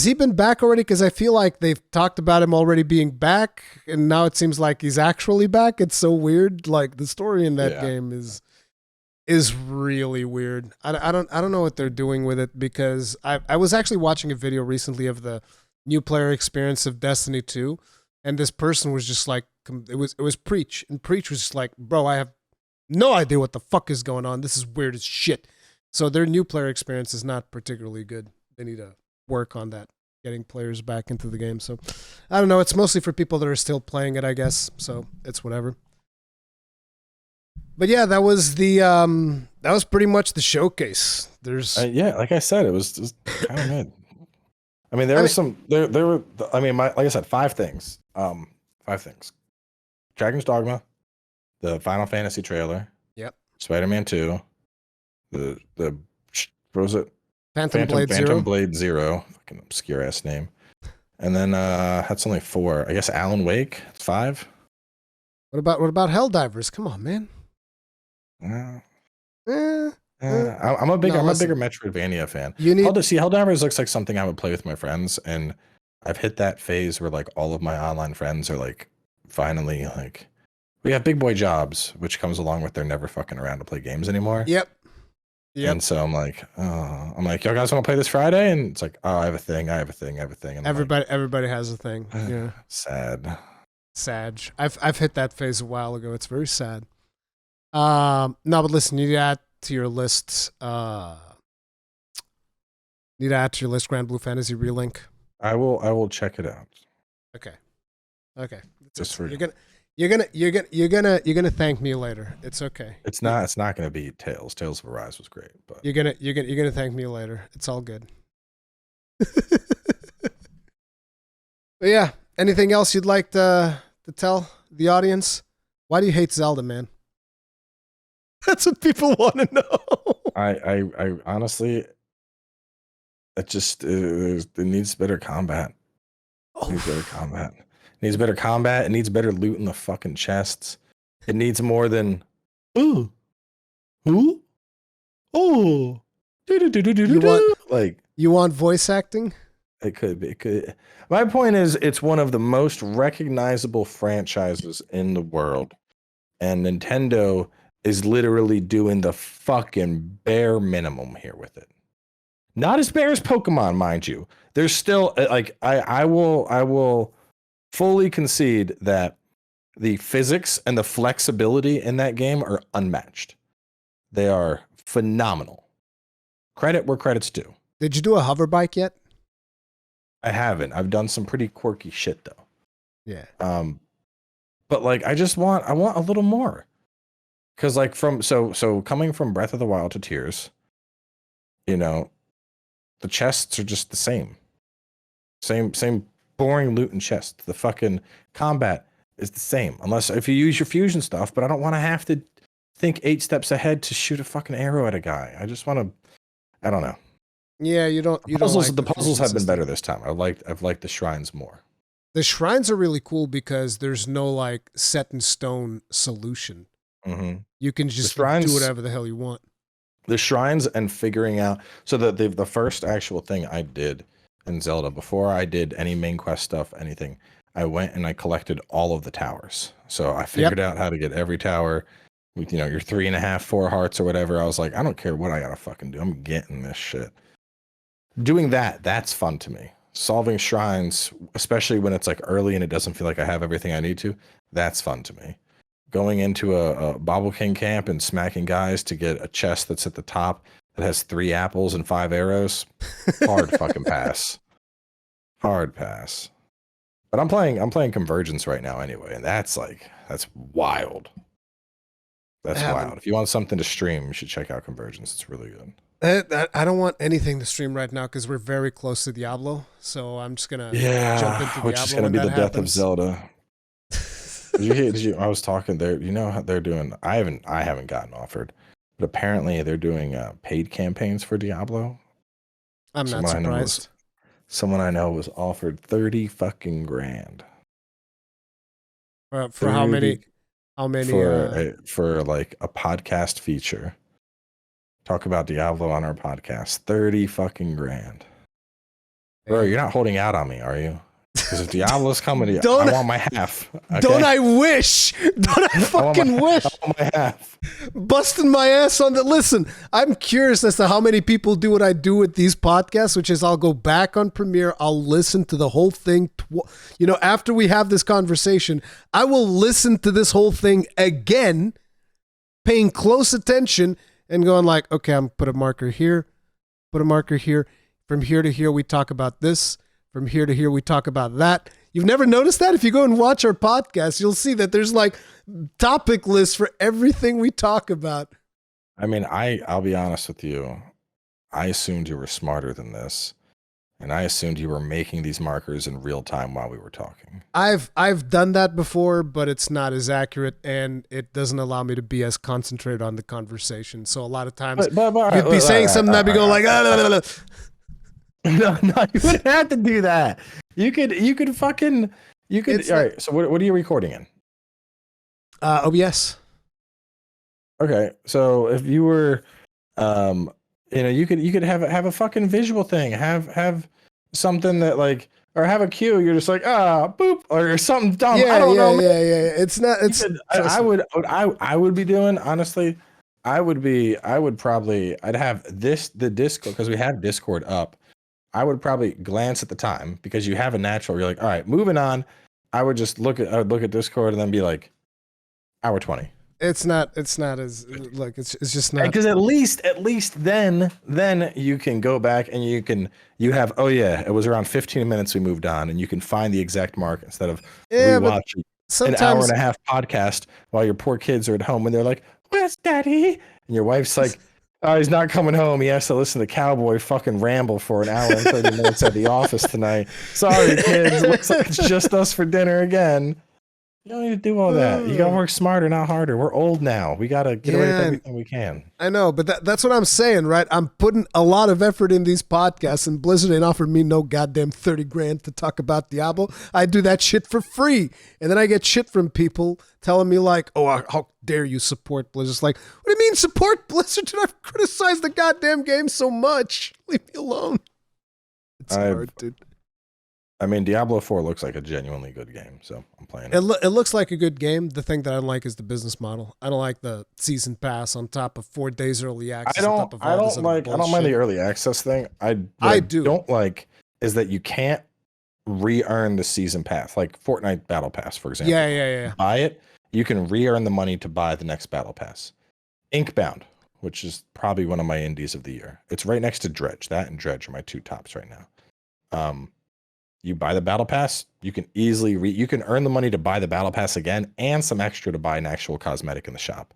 he been back already? Because I feel like they've talked about him already being back, and now it seems like he's actually back. It's so weird. Like the story in that game is really weird. I don't know what they're doing with it, because I was actually watching a video recently of the new player experience of Destiny 2, and this person was just like, it was Preach, and Preach was just like, bro, I have no idea what the fuck is going on. This is weird as shit. So their new player experience is not particularly good. They need to work on that, getting players back into the game. So I don't know. It's mostly for people that are still playing it, I guess. So it's whatever. But yeah, that was pretty much the showcase. There's like I said, it was just kind of mid. I mean, there were like I said, 5 things. 5 things. Dragon's Dogma, the Final Fantasy trailer. Yep. Spider-Man 2, the what was it? Phantom Blade Zero, fucking obscure ass name. And then that's only 4. I guess Alan Wake, it's 5. What about Helldivers? Come on, man. I'm a bigger Metroidvania fan. Helldivers looks like something I would play with my friends, and I've hit that phase where like all of my online friends are like, finally, like, we have big boy jobs, which comes along with they're never fucking around to play games anymore. Yep. And so I'm like, y'all guys want to play this Friday? And it's like, oh, I have a thing. And everybody has a thing. Yeah. Sad. I've hit that phase a while ago. It's very sad. No, but listen, you need to add to your list. Granblue Fantasy Relink. I will check it out. Okay. Just for you're gonna thank me later. It's okay. It's not gonna be Tales. Tales of Arise was great, but you're gonna thank me later. It's all good. But yeah, anything else you'd like to tell the audience? Why do you hate Zelda, man? That's what people want to know. I honestly, it just it needs better combat. It needs better combat. It needs better combat. It needs better loot in the fucking chests. It needs more than ooh, you want voice acting? It could be. It could. My point is, it's one of the most recognizable franchises in the world, and Nintendo is literally doing the fucking bare minimum here with it. Not as bare as Pokemon, mind you. There's still like I will fully concede that the physics and the flexibility in that game are unmatched. They are phenomenal. Credit where credit's due. Did you do a hover bike yet? I haven't. I've done some pretty quirky shit though. Yeah. But like I want a little more. Cause like so coming from Breath of the Wild to Tears, you know, the chests are just the same. Same boring loot and chest. The fucking combat is the same. Unless if you use your fusion stuff, but I don't want to have to think 8 steps ahead to shoot a fucking arrow at a guy. I just want to I don't know. Yeah, the puzzles have been better this time. I've liked the shrines more. The shrines are really cool because there's no like set in stone solution. Mm-hmm. You can just do whatever the hell you want. The shrines and figuring out so that the first actual thing I did in Zelda before I did any main quest stuff, anything, I went and I collected all of the towers. So I figured out how to get every tower. With, you know, your 3.5, 4 hearts or whatever. I was like, I don't care what I gotta fucking do. I'm getting this shit. Doing that's fun to me. solving shrines, especially when it's like early and it doesn't feel like I have everything I need to, that's fun to me. Going into a Bobble King camp and smacking guys to get a chest that's at the top that has 3 apples and 5 arrows, hard fucking pass. Hard pass. But I'm playing Convergence right now anyway, and that's wild. That's wild. If you want something to stream, you should check out Convergence. It's really good. I don't want anything to stream right now because we're very close to Diablo. So I'm just gonna jump into Diablo. Which is gonna be the death of Zelda. Did you? I was talking there. You know how they're doing. I haven't gotten offered, but apparently they're doing paid campaigns for Diablo. I'm not surprised. Someone I know was offered 30 fucking grand. For how many? How many? For like a podcast feature. Talk about Diablo on our podcast. 30 fucking grand. Bro, you're not holding out on me, are you? Because if Diablo's coming to you, I want my half. Okay? Don't I wish? Don't I fucking wish? I want my half. Busting my ass on that. Listen, I'm curious as to how many people do what I do with these podcasts, which is I'll go back on Premiere. I'll listen to the whole thing. After we have this conversation, I will listen to this whole thing again, paying close attention and going like, okay, I'm put a marker here, put a marker here. From here to here, we talk about this. From here to here, we talk about that. You've never noticed that? If you go and watch our podcast, you'll see that there's like topic lists for everything we talk about. I mean, I'll be honest with you. I assumed you were smarter than this. And I assumed you were making these markers in real time while we were talking. I've done that before, but it's not as accurate, and it doesn't allow me to be as concentrated on the conversation. So a lot of times you'd be saying something, I'd be going like, No, you wouldn't have to do that. You could. All right. So what are you recording in? OBS. Okay. So if you were, you could have a fucking visual thing. Have something that like, or have a cue. You're just like boop or something dumb. Yeah, I don't know. Yeah. It's not. It's. I would be doing honestly. I'd have the Discord because we have Discord up. I would probably glance at the time because you have a natural. You're like, all right, moving on. I would look at Discord and then be like, hour 20. It's not as like it's just not because at least then you can go back and you have it was around 15 minutes we moved on and you can find the exact mark instead of rewatching an hour and a half podcast while your poor kids are at home and they're like, where's daddy? And your wife's like, oh, he's not coming home. He has to listen to Cowboy fucking ramble for an hour and 30 minutes at the office tonight. Sorry, kids. Looks like it's just us for dinner again. You don't need to do all that. You gotta work smarter, not harder. We're old now. We gotta get away with everything we can. I know, but that's what I'm saying, right? I'm putting a lot of effort in these podcasts, and Blizzard ain't offered me no goddamn 30 grand to talk about Diablo. I do that shit for free, and then I get shit from people telling me like, "Oh, how dare you support Blizzard?" It's like, what do you mean support Blizzard? Did I criticize the goddamn game so much? Leave me alone. It's hard, dude. I mean, Diablo 4 looks like a genuinely good game, so I'm playing it. It looks like a good game. The thing that I don't like is the business model. I don't like the season pass on top of 4 days early access. I don't mind the early access thing. I don't like is that you can't re-earn the season pass, like Fortnite Battle Pass, for example. Yeah. Buy it, you can re-earn the money to buy the next Battle Pass. Inkbound, which is probably one of my indies of the year. It's right next to Dredge. That and Dredge are my 2 tops right now. You buy the battle pass, you can easily you can earn the money to buy the battle pass again and some extra to buy an actual cosmetic in the shop.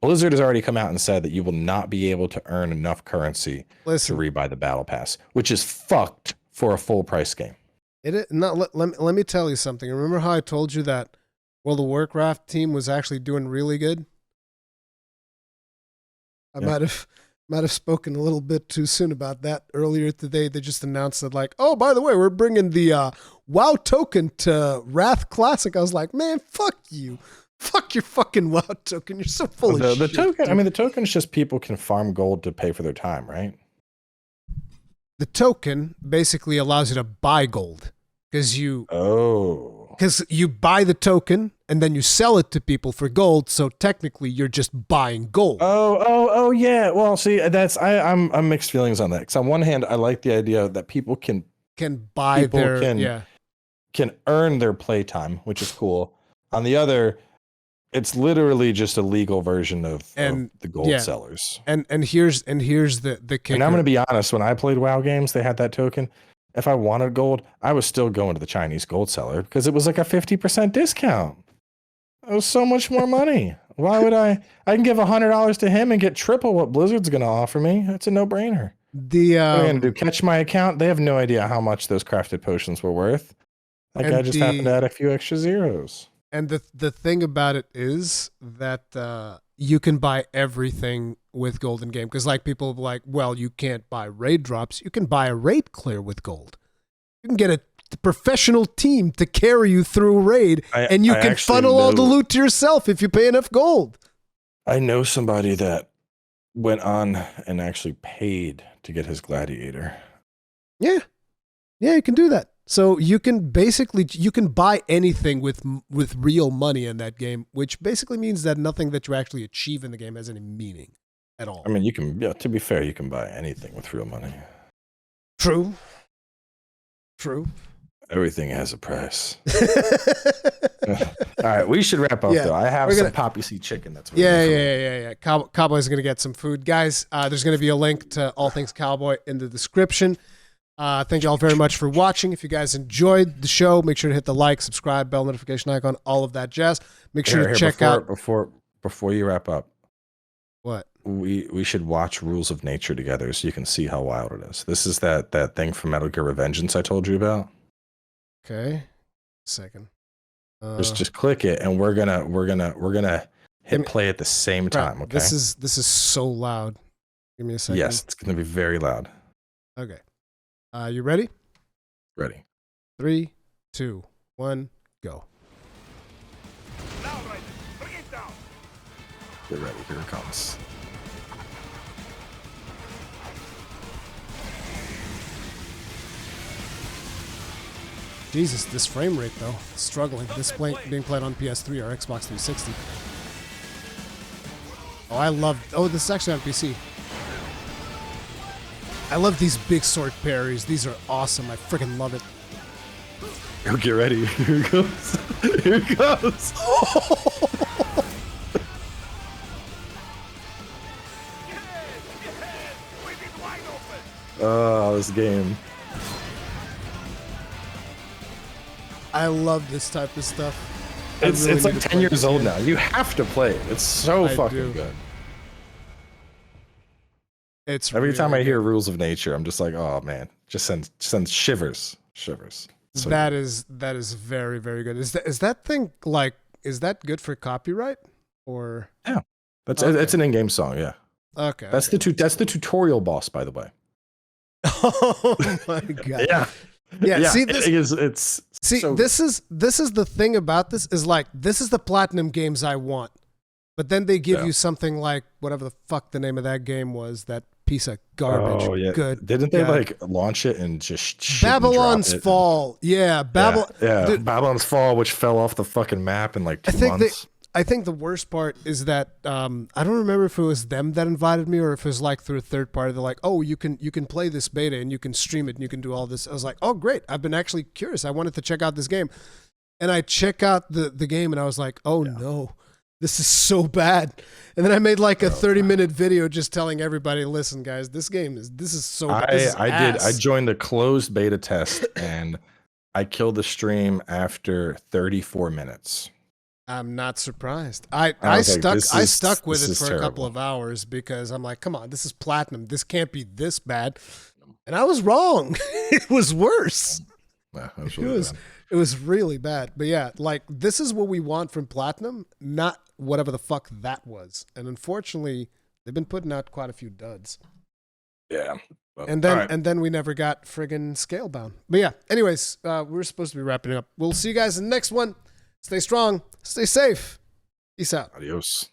Blizzard has already come out and said that you will not be able to earn enough currency to rebuy the battle pass, which is fucked for a full price game. Let me tell you something. Remember how I told you that World of Warcraft team was actually doing really good? I might have spoken a little bit too soon about that earlier today. They just announced that like, oh, by the way, we're bringing the WoW token to Wrath Classic. I was like, man, fuck you. Fuck your fucking WoW token. You're so full of shit. Token, I mean, the token is just people can farm gold to pay for their time, right? The token basically allows you to buy gold because you buy the token and then you sell it to people for gold. So technically, you're just buying gold. Oh, yeah. Well, see, I'm mixed feelings on that. Because on one hand, I like the idea that people can can buy People their can earn their playtime, which is cool. On the other, it's literally just a legal version of the gold sellers. And here's the kicker. And I'm going to be honest, when I played WoW games, they had that token. If I wanted gold, I was still going to the Chinese gold seller because it was like a 50% discount. It was so much more money. Why would I can give $100 to him and get triple what Blizzard's going to offer me. That's a no-brainer. What are you going to do? Catch my account? They have no idea how much those crafted potions were worth. That guy just happened to add a few extra zeros. And the thing about it is that you can buy everything with gold in game. Because like people are like, well, you can't buy raid drops. You can buy a raid clear with gold. You can get a professional team to carry you through a raid, and you can funnel all the loot to yourself if you pay enough gold. I know somebody that went on and actually paid to get his gladiator. Yeah, you can do that. So you can buy anything with real money in that game, which basically means that nothing that you actually achieve in the game has any meaning at all. I mean, you can, to be fair, you can buy anything with real money. True. Everything has a price. All right, we should wrap up though. I have some poppy seed chicken. That's what yeah. Cowboy's gonna get some food, guys. There's gonna be a link to All Things Cowboy in the description. Thank you all very much for watching. If you guys enjoyed the show, make sure to hit the like, subscribe, bell notification icon, all of that jazz. Make sure to check out before you wrap up. What? We should watch Rules of Nature together so you can see how wild it is. This is that thing from Metal Gear Revengeance I told you about. Okay. Second. Just click it, and we're gonna hit play at the same time. Okay. This is so loud. Give me a second. Yes, it's gonna be very loud. Okay. You ready? Ready. 3, 2, 1, go. Get ready. Here it comes. Jesus, this frame rate though, struggling. This being played on PS3 or Xbox 360. Oh, this is actually on PC. I love these big sword parries. These are awesome. I freaking love it. Oh, get ready. Here it goes. Here it goes. Oh, this game. I love this type of stuff. It's like 10 years old now. You have to play it. It's so fucking good. It's every time I hear Rules of Nature, I'm just like, oh man, just sends shivers. So that is very, very good. Is that thing is that good for copyright or? Yeah, it's an in-game song. Yeah. Okay. That's the tutorial boss, by the way. Oh my god. Yeah. See this this is the thing about this is like this is the platinum games I want, but then they give you something like whatever the fuck the name of that game was, that piece of garbage. Oh yeah, good. Didn't they like launch it and just Babylon's Fall? Yeah, Babylon's Fall, which fell off the fucking map in like 2 months. I think the worst part is that I don't remember if it was them that invited me or if it was like through a third party. They're like, oh, you can play this beta and you can stream it and you can do all this. I was like, oh, great. I've been actually curious. I wanted to check out this game. And I check out the game and I was like, oh no, this is so bad. And then I made like a 30-minute video just telling everybody, listen, guys, this is so bad. I joined the closed beta test and I killed the stream after 34 minutes. I'm not surprised. I stuck with it for a couple of hours because I'm like, come on, this is platinum. This can't be this bad. And I was wrong. It was worse. Yeah, it was really bad. But yeah, like this is what we want from platinum, not whatever the fuck that was. And unfortunately, they've been putting out quite a few duds. Yeah. Well, and then we never got friggin' Scalebound. But yeah, anyways, we're supposed to be wrapping it up. We'll see you guys in the next one. Stay strong. Stay safe. Peace out. Adios.